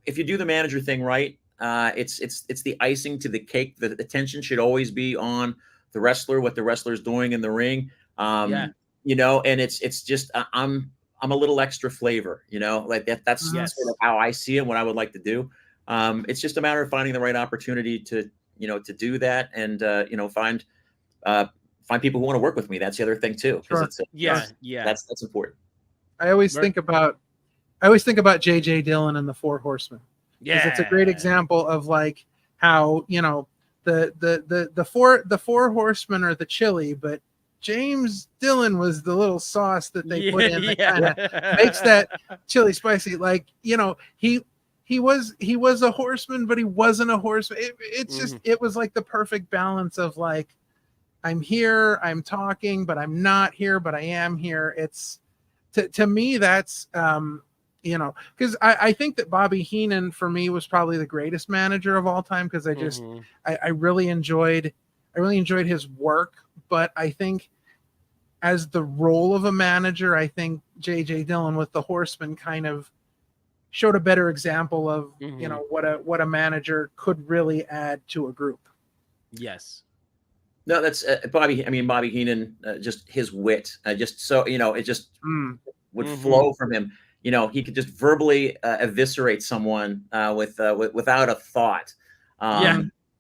if you do the manager thing right, it's the icing to the cake. The attention should always be on the wrestler, what the wrestler is doing in the ring. And it's just I'm a little extra flavor, like that's Yes. sort of how I see it, what I would like to do. It's just a matter of finding the right opportunity to do that, and find people who want to work with me. That's the other thing too, because Sure. that's important. I always think about J.J. Dillon and the Four Horsemen. Yeah, it's a great example of like how the four horsemen are the chili, but James Dillon was the little sauce that they put in that kind of makes that chili spicy. Like he was a horseman, but he wasn't a horseman. It's just it was like the perfect balance of like, I'm here, I'm talking, but I'm not here, but I am here. It's to me that's because I think that Bobby Heenan for me was probably the greatest manager of all time, because I really enjoyed his work. But I think as the role of a manager, I think J.J. Dillon with the Horsemen kind of showed a better example of what a manager could really add to a group. Yes. No, that's Bobby. I mean, Bobby Heenan, just his wit, just so it just would flow from him. He could just verbally eviscerate someone without a thought.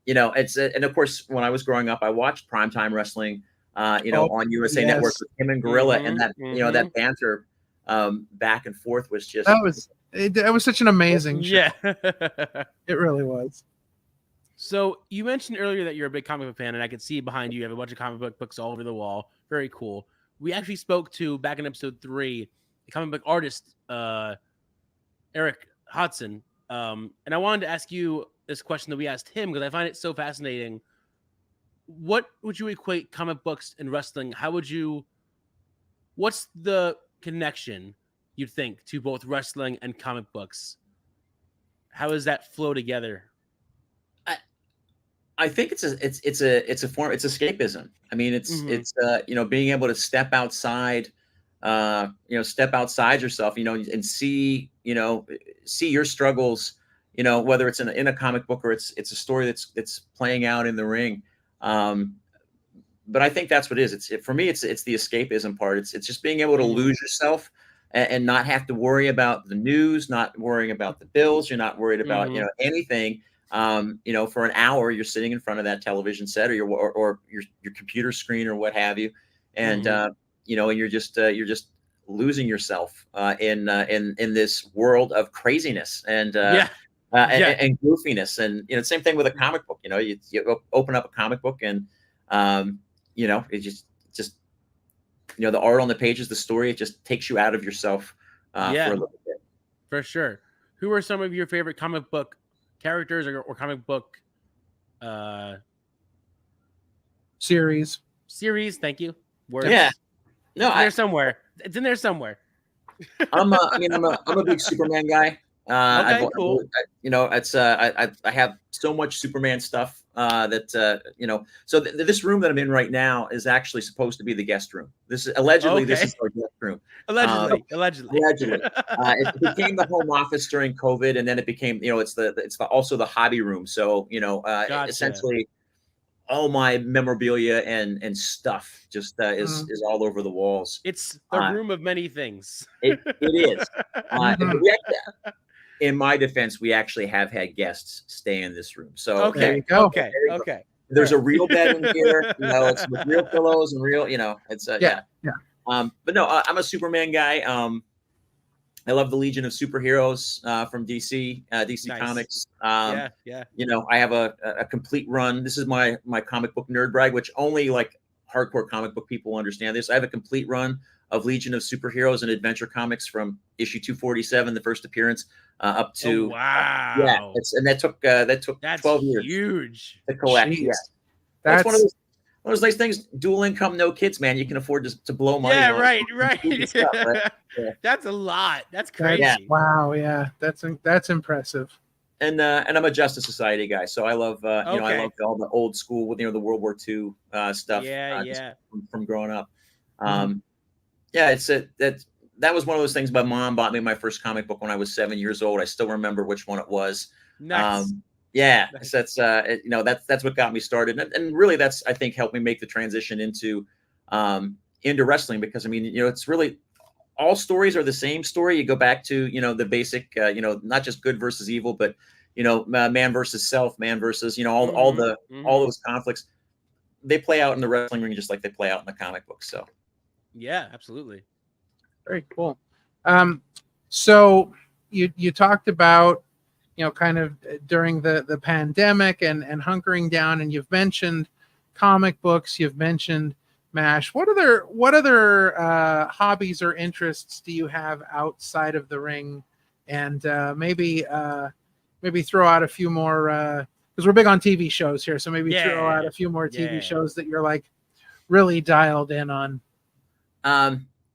It's and of course, when I was growing up, I watched primetime wrestling, on USA Network with him and Gorilla, and that that banter back and forth was just that was such an amazing show. Yeah, it really was. So you mentioned earlier that you're a big comic book fan, and I can see behind you have a bunch of comic book books all over the wall. Very cool. We actually spoke to, back in episode 3, the comic book artist, Eric Hodson. And I wanted to ask you this question that we asked him, because I find it so fascinating. What would you equate comic books and wrestling? What's the connection, you think, to both wrestling and comic books? How does that flow together? I think it's a form, it's escapism. I mean, it's being able to step outside, step outside yourself, and see your struggles, whether it's in a comic book or it's a story that's playing out in the ring. But I think that's what it is. For me, it's the escapism part. It's just being able to lose yourself and not have to worry about the news, not worrying about the bills. You're not worried about anything. For an hour, you're sitting in front of that television set or your computer screen or what have you, and and you're just losing yourself in this world of craziness and goofiness. And same thing with a comic book. You open up a comic book and it just the art on the pages, the story, it just takes you out of yourself for a little bit. For sure. Who are some of your favorite comic book characters or comic book series? Thank you. Words. Yeah, no, it's in there somewhere. It's in there somewhere. I'm a big Superman guy. Okay, cool. I have so much Superman stuff that So this room that I'm in right now is actually supposed to be the guest room. This is allegedly this is our guest room. Allegedly. It became the home office during COVID, and then it became it's also the hobby room. So Gotcha. Essentially all my memorabilia and stuff just is all over the walls. It's the room of many things. It is. In my defense, we actually have had guests stay in this room. So okay. There's a real bed in here. It's with real pillows and real. It's yeah. But no, I'm a Superman guy. I love the Legion of Superheroes from DC Nice. Comics. Yeah. I have a complete run. This is my comic book nerd brag, which only like hardcore comic book people understand this. I have a complete run of Legion of Superheroes and Adventure Comics from issue 247, the first appearance, up to wow. That took 12 years. Huge to collect. Jeez. Yeah, that's one of those nice things. Dual income, no kids, man. You can afford to blow money. Yeah, on right. stuff, right? Yeah. That's a lot. That's crazy. Wow, yeah, that's impressive. And I'm a Justice Society guy, so I love I love all the old school with the World War II stuff. From growing up. That was one of those things. My mom bought me my first comic book when I was 7 years old. I still remember which one it was. Nice. Yeah, so that's what got me started, and really that's I think helped me make the transition into wrestling, because I mean it's really all stories are the same story. You go back to the basic not just good versus evil, but man versus self, man versus all those conflicts. They play out in the wrestling ring just like they play out in the comic books. So yeah, absolutely. Very cool. So you talked about kind of during the pandemic and hunkering down, and you've mentioned comic books, you've mentioned MASH. What other hobbies or interests do you have outside of the ring? And maybe throw out a few more, because we're big on TV shows here. So maybe throw out a few more TV shows that you're like really dialed in on.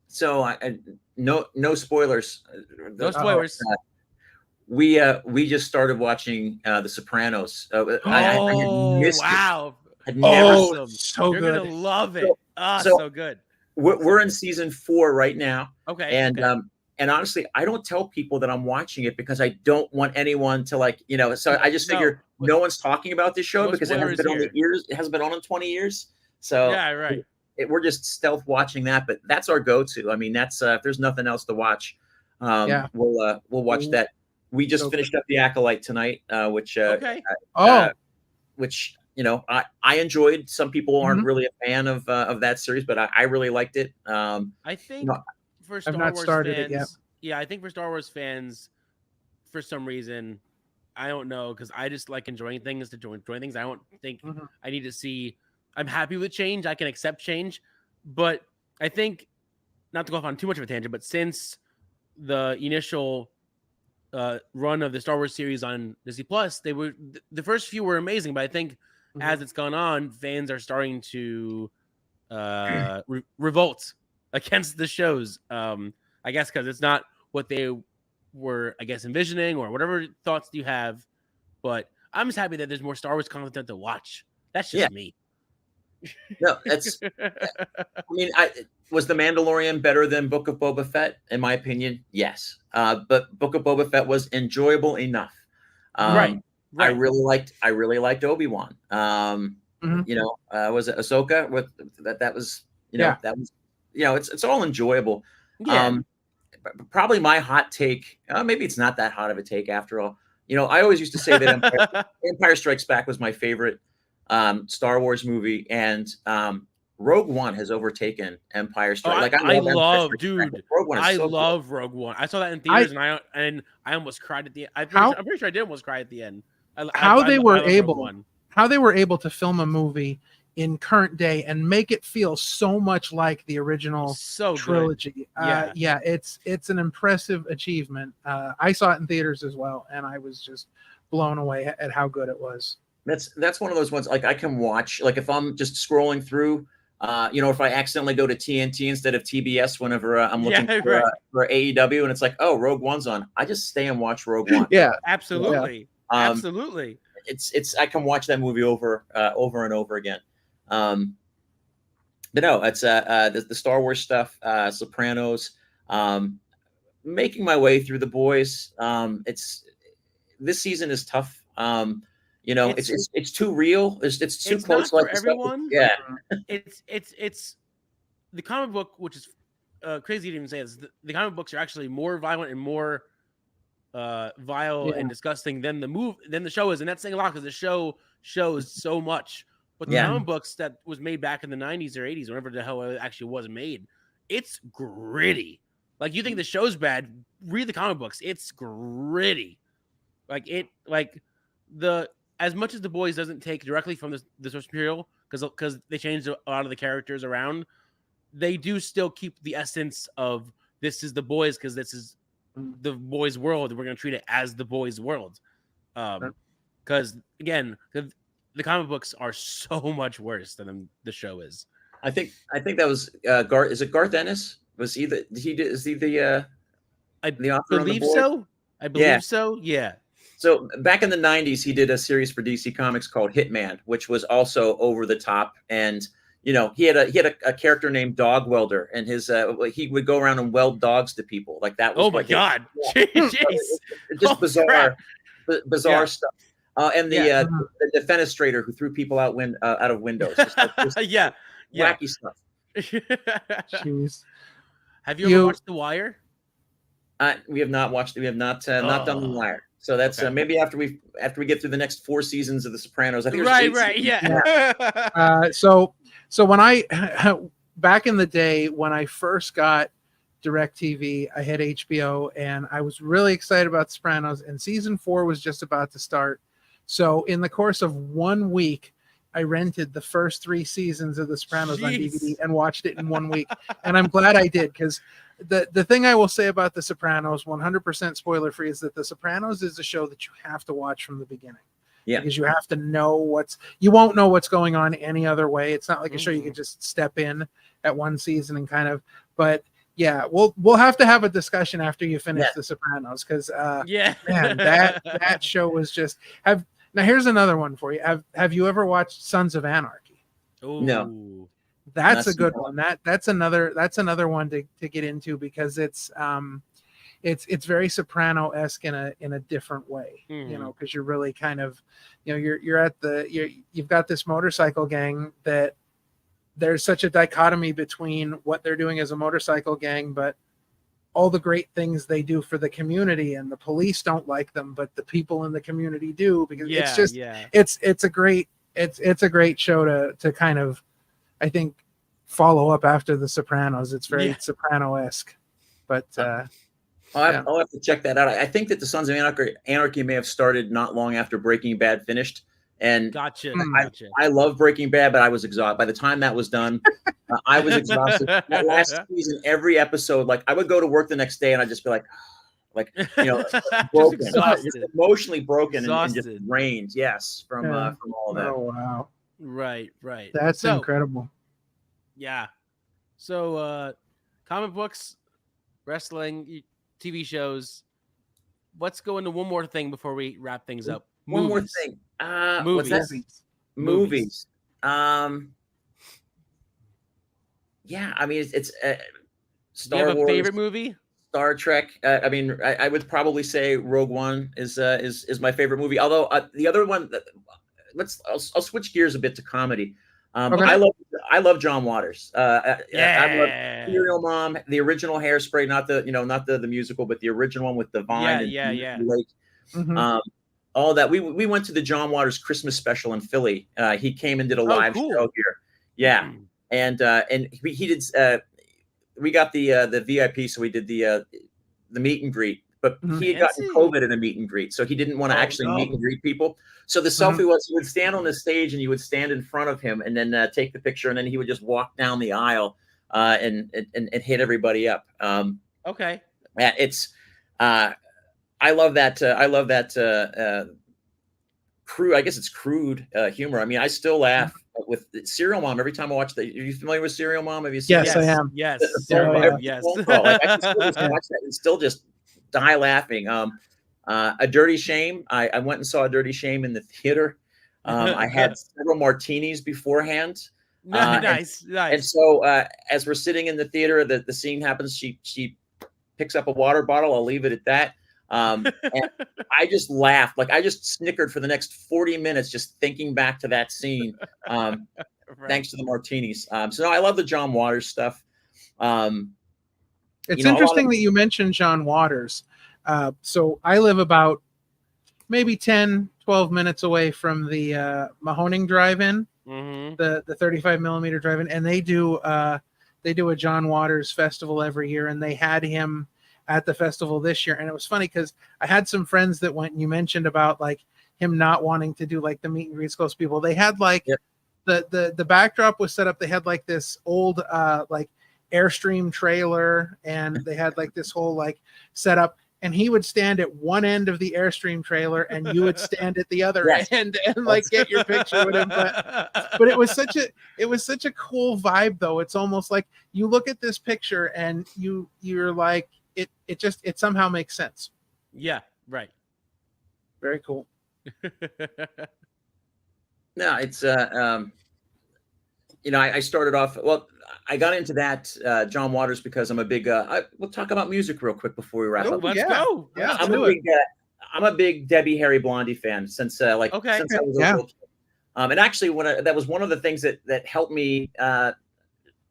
So no spoilers. No spoilers. We just started watching The Sopranos. I had missed it. I'd never so You're good. gonna love it. So good. We're in season 4 right now. Okay. And honestly, I don't tell people that I'm watching it because I don't want anyone to so I just figure no one's talking about this show because it hasn't been on the ears. It hasn't been on in 20 years. So yeah, right. We're just stealth watching that, but that's our go-to. I mean, that's if there's nothing else to watch, we'll watch that. We just finished up The Acolyte tonight, which which I enjoyed. Some people aren't really a fan of that series, but I really liked it. I think for Star Wars fans, I think for Star Wars fans, for some reason, I don't know, because I just like enjoying things to enjoy things. I don't think I need to see. I'm happy with change. I can accept change, but I think, not to go off on too much of a tangent, but since the initial run of the Star Wars series on Disney Plus, the first few were amazing, but I think as it's gone on, fans are starting to revolt against the shows. I guess because it's not what they were, I guess, envisioning, or whatever thoughts you have. But I'm just happy that there's more Star Wars content to watch. That's just me. No, that's. I mean, was The Mandalorian better than Book of Boba Fett? In my opinion, yes. But Book of Boba Fett was enjoyable enough. Right. I really liked Obi-Wan. Was it Ahsoka? With that was that was it's all enjoyable. Yeah. Probably my hot take. Maybe it's not that hot of a take after all. I always used to say that Empire Strikes Back was my favorite Star Wars movie, and Rogue One has overtaken Empire Strikes. I love Rogue One. I saw that in theaters, and I almost cried at the end. I'm pretty sure I did almost cry at the end. How they were able to film a movie in current day and make it feel so much like the original trilogy. It's an impressive achievement. I saw it in theaters as well, and I was just blown away at how good it was. That's one of those ones, like, I can watch, like, if I'm just scrolling through, if I accidentally go to TNT instead of TBS whenever I'm looking for AEW, and it's like, oh, Rogue One's on, I just stay and watch Rogue One. Yeah, absolutely. Absolutely. It's I can watch that movie over and over again. But no, it's the Star Wars stuff, Sopranos, making my way through The Boys. This season is tough. It's too real. It's too close. Not for everyone. Yeah. It's the comic book, which is crazy to even say this. The comic books are actually more violent and more vile and disgusting than the show is, and that's saying a lot because the show shows so much. But the comic books that was made back in the 90s or 80s, whenever the hell it actually was made, it's gritty. Like, you think the show's bad, read the comic books. It's gritty. As much as The Boys doesn't take directly from the source material, because they changed a lot of the characters around, they do still keep the essence of this is The Boys because this is the boys' world, and we're going to treat it as the boys' world. Because again, the comic books are so much worse than the show is. I think that was Garth. Is it Garth Ennis? Was he the author? I believe so. I believe so. Yeah. So back in the 90s, he did a series for DC Comics called Hitman, which was also over the top. And he had a character named Dog Welder, and he would go around and weld dogs to people. Like, that was my god, just bizarre stuff. And the defenestrator who threw people out of windows. Just yeah. Wacky stuff. Jeez. Have you ever watched The Wire? We have not watched. We have not done The Wire. So that's maybe after we get through the next 4 seasons of The Sopranos. I think right, yeah. So when I back in the day when I first got DirecTV, I had HBO, and I was really excited about Sopranos, and season 4 was just about to start. So in the course of 1 week, I rented the first 3 seasons of The Sopranos on DVD and watched it in 1 week. And I'm glad I did, because the thing I will say about The Sopranos, 100% spoiler free, is that The Sopranos is a show that you have to watch from the beginning. Yeah. Because you have to know you won't know what's going on any other way. It's not like a show you can just step in at one season and kind of, but yeah, we'll have to have a discussion after you finish The Sopranos, because man, that show was just now here's another one for you. Have you ever watched Sons of Anarchy? Ooh. No. That's a good one. That's another one to get into, because it's very Soprano-esque in a different way, because you're really kind of, you've got this motorcycle gang that there's such a dichotomy between what they're doing as a motorcycle gang, but all the great things they do for the community, and the police don't like them, but the people in the community do, because it's a great show to kind of, I think, follow up after The Sopranos. It's very Soprano-esque, but I'll have to check that out. I think that the Sons of Anarchy may have started not long after Breaking Bad finished. And gotcha. I love Breaking Bad, but I was exhausted. By the time that was done, I was exhausted. That last season, every episode, like I would go to work the next day and I'd just be like broken, just emotionally broken and just drained. Yes, from all of that. Oh wow! Right. That's incredible. Yeah. So, comic books, wrestling, TV shows. Let's go into one more thing before we wrap things up. One more thing. Movies. What's that? Movies. Yeah, I mean it's Star Wars. Do you have a favorite movie? Star Trek. I mean, I would probably say Rogue One is my favorite movie. Although the other one, I'll switch gears a bit to comedy. I love John Waters. I love Serial Mom, the original Hairspray, not the musical, but the original one with the Vine. Lake. Mm-hmm. All that. We went to the John Waters Christmas special in Philly. He came and did a live show here. Yeah, and he did. We got the VIP, so we did the meet and greet. But he had gotten COVID in a meet and greet, so he didn't want to actually meet and greet people. So the selfie was, you would stand on the stage and you would stand in front of him and then take the picture, and then he would just walk down the aisle and hit everybody up. Okay. It's I love that crude. I guess it's crude humor. I mean, I still laugh with Serial Mom every time I watch that. Are you familiar with Serial Mom? Have you seen? Yes, I am. Yes. Yes. Like, I can still just watch that and still just die laughing. A Dirty Shame. I went and saw A Dirty Shame in the theater. I had several martinis beforehand. Nice. And so as we're sitting in the theater, the scene happens. She picks up a water bottle. I'll leave it at that. And I just laughed. Like I just snickered for the next 40 minutes just thinking back to that scene. Thanks to the martinis. So no, I love the John Waters stuff. It's interesting that you mentioned John Waters. So I live about maybe 10, 12 minutes away from the Mahoning Drive-In, the 35 millimeter drive-in, and they do a John Waters festival every year, and they had him at the festival this year. And it was funny because I had some friends that went, and you mentioned about like him not wanting to do like the meet and greets close people. They had like the backdrop was set up. They had like this old like Airstream trailer, and they had like this whole like setup, and he would stand at one end of the Airstream trailer and you would stand at the other end and like get your picture with him. But it was such a cool vibe though. It's almost like you look at this picture and you're like, it somehow makes sense. Yeah, right. Very cool. No, it's I started off, well, I got into that John Waters because I'm a big we'll talk about music real quick before we wrap up. Let's go. Yeah, I'm a big Debbie Harry Blondie fan since since I was a little kid. And actually, that was one of the things that helped me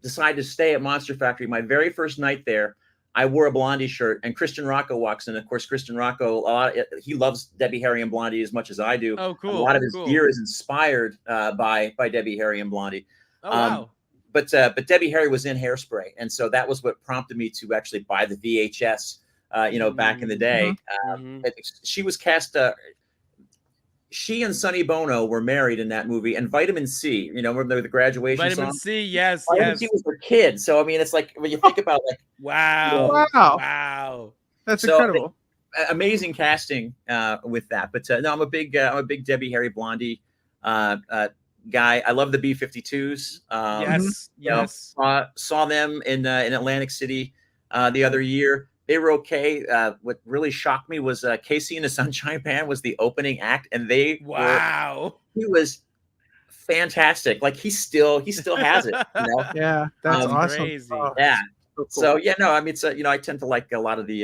decide to stay at Monster Factory. My very first night there, I wore a Blondie shirt, and Christian Rocco walks in. Of course, Christian Rocco, he loves Debbie Harry and Blondie as much as I do. Oh, cool. A lot of his gear is inspired by Debbie Harry and Blondie. Oh, wow. But Debbie Harry was in Hairspray, and so that was what prompted me to actually buy the VHS. Back in the day, she was cast. She and Sonny Bono were married in that movie, and Vitamin C. Remember the graduation Vitamin song? C, yes, Vitamin C was her kid. So I mean, it's like when you think about like, wow, that's incredible. Amazing casting with that. But no, I'm a big Debbie Harry Blondie guy. I love the B-52s. Yes. Saw them in Atlantic City the other year. They were okay. What really shocked me was Casey and the Sunshine Band was the opening act, and he was fantastic. Like he still has it. Yeah, that's awesome. Crazy. Yeah. So yeah, no, I mean, it's I tend to like a lot of the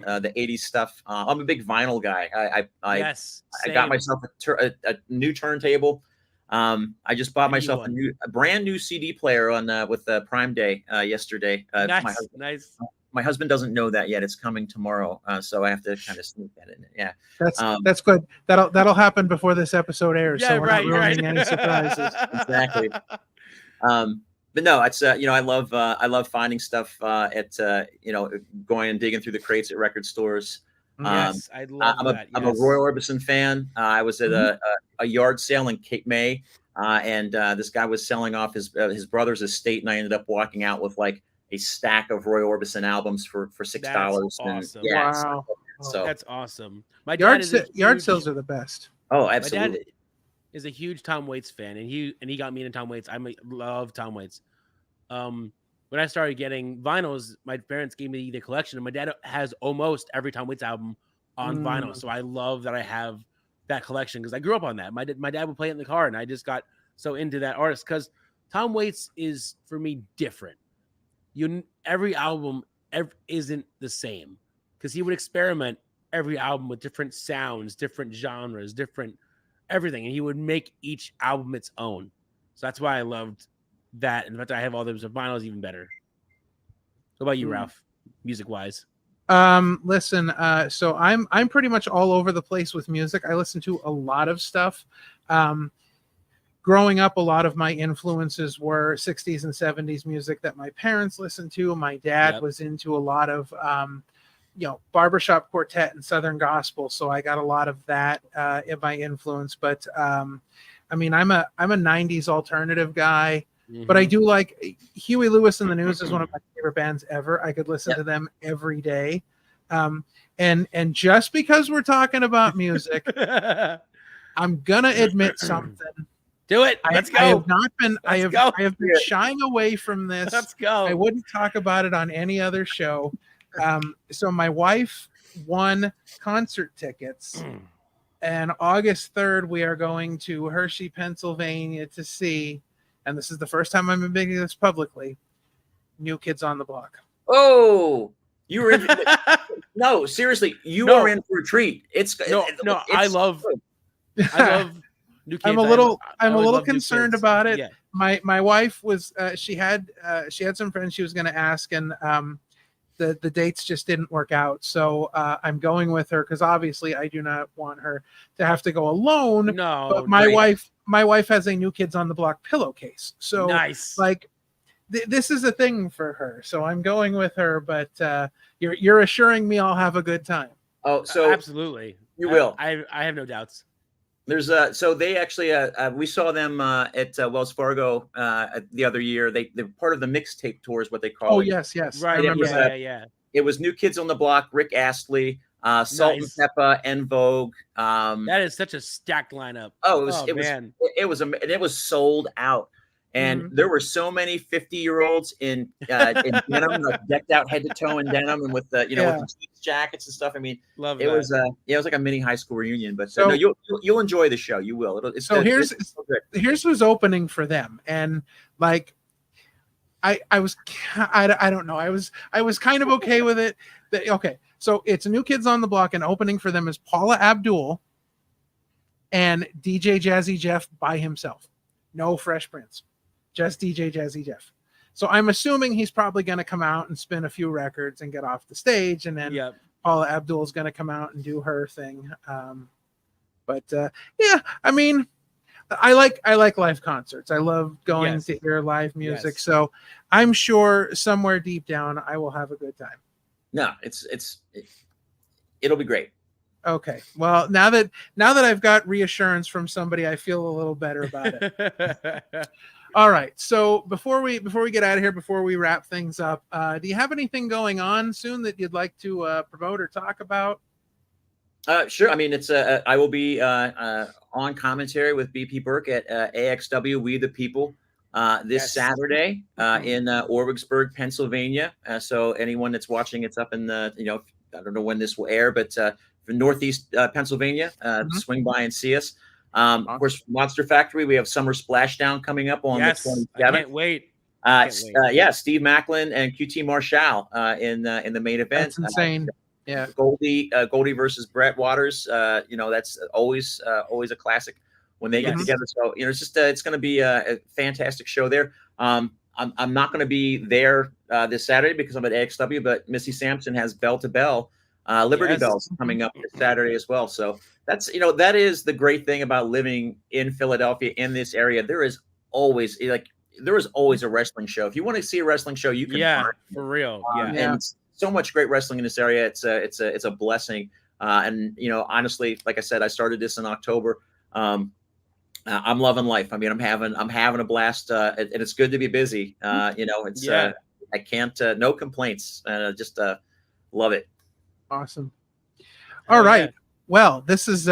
80s stuff. I'm a big vinyl guy. I got myself a new turntable. I just bought myself a brand new CD player with Prime Day yesterday. Nice. My husband doesn't know that yet. It's coming tomorrow, so I have to kind of sneak that in. Yeah, that's good. That'll happen before this episode airs. Yeah, so we're not ruining any surprises. Exactly. But no, it's I love finding stuff at going and digging through the crates at record stores. Yes, I love that. I'm a Roy Orbison fan. I was at a yard sale in Cape May, and this guy was selling off his brother's estate, and I ended up walking out with like a stack of Roy Orbison albums for $6. Awesome. Wow. So that's awesome. My yard sales are the best. Oh, absolutely. My dad is a huge Tom Waits fan, and he got me into Tom Waits. I love Tom Waits. When I started getting vinyls, my parents gave me the collection, and my dad has almost every Tom Waits album on vinyl. So I love that I have that collection because I grew up on that. My dad would play it in the car, and I just got so into that artist because Tom Waits is for me different. Every album isn't the same because he would experiment every album with different sounds, different genres, different everything, and he would make each album its own. So that's why I loved that, and the fact that I have all those vinyls even better. What about you, Ralph? Music wise, listen. So I'm pretty much all over the place with music. I listen to a lot of stuff. Growing up, a lot of my influences were 60s and 70s music that my parents listened to. My dad was into a lot of, barbershop quartet and Southern gospel. So I got a lot of that in my influence. But I mean, I'm a 90s alternative guy, but I do like Huey Lewis and the News is one of my favorite bands ever. I could listen to them every day. And just because we're talking about music, I'm gonna admit something. Do it. Let's go. I have not been. I have been shying away from this. Let's go. I wouldn't talk about it on any other show. So my wife won concert tickets, and August 3rd we are going to Hershey, Pennsylvania, to see. And this is the first time I'm admitting this publicly. New Kids on the Block. Oh, you were in. No, seriously, you are in for a treat. I love. I'm a little concerned about it. Yeah. My wife was she had some friends she was going to ask, and the dates just didn't work out. So I'm going with her because obviously I do not want her to have to go alone. No, but my wife has a New Kids on the Block pillowcase. So nice. Like this is a thing for her. So I'm going with her. But you're assuring me I'll have a good time. Oh, so absolutely, you will. I have no doubts. There's so they actually we saw them at Wells Fargo the other year. They're part of the mixtape tour is what they call it. Oh yes, right. Yeah. It was New Kids on the Block, Rick Astley, Salt and Pepper, En Vogue. That is such a stacked lineup. It was sold out. And there were so many 50-year-olds in denim, like decked out head to toe in denim, and with the with the jeans jackets and stuff. I mean, it was like a mini high school reunion. But no, you'll enjoy the show. You will. Here's who's opening for them, and like I don't know. I was kind of okay with it. Okay, So it's New Kids on the Block, and opening for them is Paula Abdul and DJ Jazzy Jeff by himself. No Fresh Prince, just DJ Jazzy Jeff. So I'm assuming he's probably going to come out and spin a few records and get off the stage, and then Paula Abdul is going to come out and do her thing. Yeah, I mean, I like live concerts. I love going to hear live music. Yes. So I'm sure somewhere deep down I will have a good time. No, it'll be great. Okay. Well, now that I've got reassurance from somebody, I feel a little better about it. All right. So before we get out of here, before we wrap things up, do you have anything going on soon that you'd like to promote or talk about? Sure. I mean, it's I will be on commentary with BP Burke at AXW We the People this Saturday in Orwigsburg, Pennsylvania. So anyone that's watching, it's up in the I don't know when this will air, but from Northeast Pennsylvania, swing by and see us. Of course, Monster Factory, we have Summer Splashdown coming up on the 27th. I can't wait. Steve Macklin and QT Marshall in the main event. That's insane. Yeah, Goldie versus Brett Waters. That's always a classic when they get together. So it's just it's going to be a fantastic show there. I'm not going to be there this Saturday because I'm at AXW, but Missy Sampson has Bell to Bell, Liberty Bells coming up this Saturday as well. So that's that is the great thing about living in Philadelphia in this area. There is always a wrestling show. If you want to see a wrestling show, you can. Yeah, for real. And so much great wrestling in this area. It's a blessing. And honestly, like I said, I started this in October. I'm loving life. I mean, I'm having a blast. And it's good to be busy. I can't. No complaints. Just love it. Awesome. All right. Yeah. Well, this has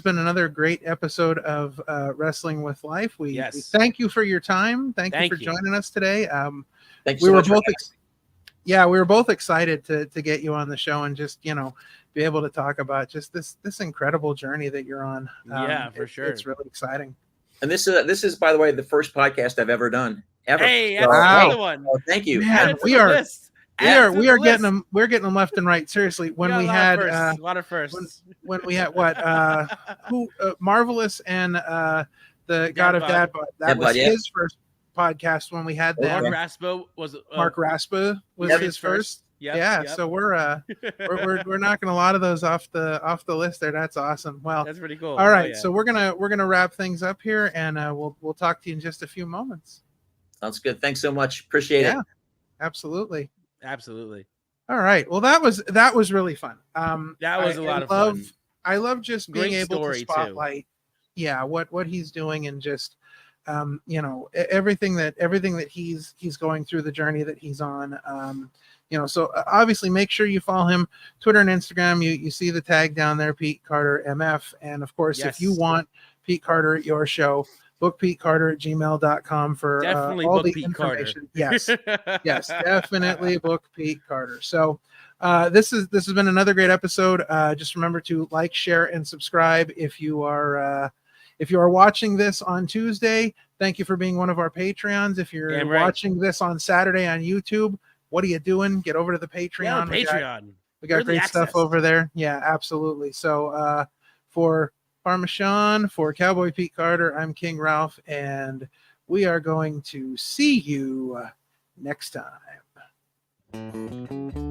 been another great episode of Wrestling with Life. We thank you for your time. Thank you for joining us today. Thanks so much. We were both excited to get you on the show and just be able to talk about just this incredible journey that you're on. For sure. It's really exciting. And this is, by the way, the first podcast I've ever done. Ever. Hey, that's another one. Oh, thank you. Man, we are getting them. We're getting them left and right. Seriously, when we had a lot of firsts. When we had Marvelous and the God of Dad Bod. That was his first podcast when we had them. Mark Raspa was his first. Yep. So we're knocking a lot of those off the list there. That's awesome. Well, that's pretty cool. All right, so we're gonna wrap things up here, and we'll talk to you in just a few moments. Sounds good. Thanks so much. Appreciate it. Absolutely. All right. Well, that was really fun. That was a lot of fun. I love just being able to spotlight, what he's doing, and just everything that he's going through, the journey that he's on. So obviously make sure you follow him, Twitter and Instagram. You see the tag down there, Pete Carter MF. And of course, if you want Pete Carter at your show, bookpetecarter@gmail.com for all the information. Yes, definitely book Pete Carter. So this has been another great episode. Just remember to like, share, and subscribe. If you are watching this on Tuesday, thank you for being one of our Patreons. If you're watching this on Saturday on YouTube, what are you doing? Get over to the Patreon. We got great stuff over there. Yeah, absolutely. So for Parmesan, for Cowboy Pete Carter, I'm King Ralph, and we are going to see you next time.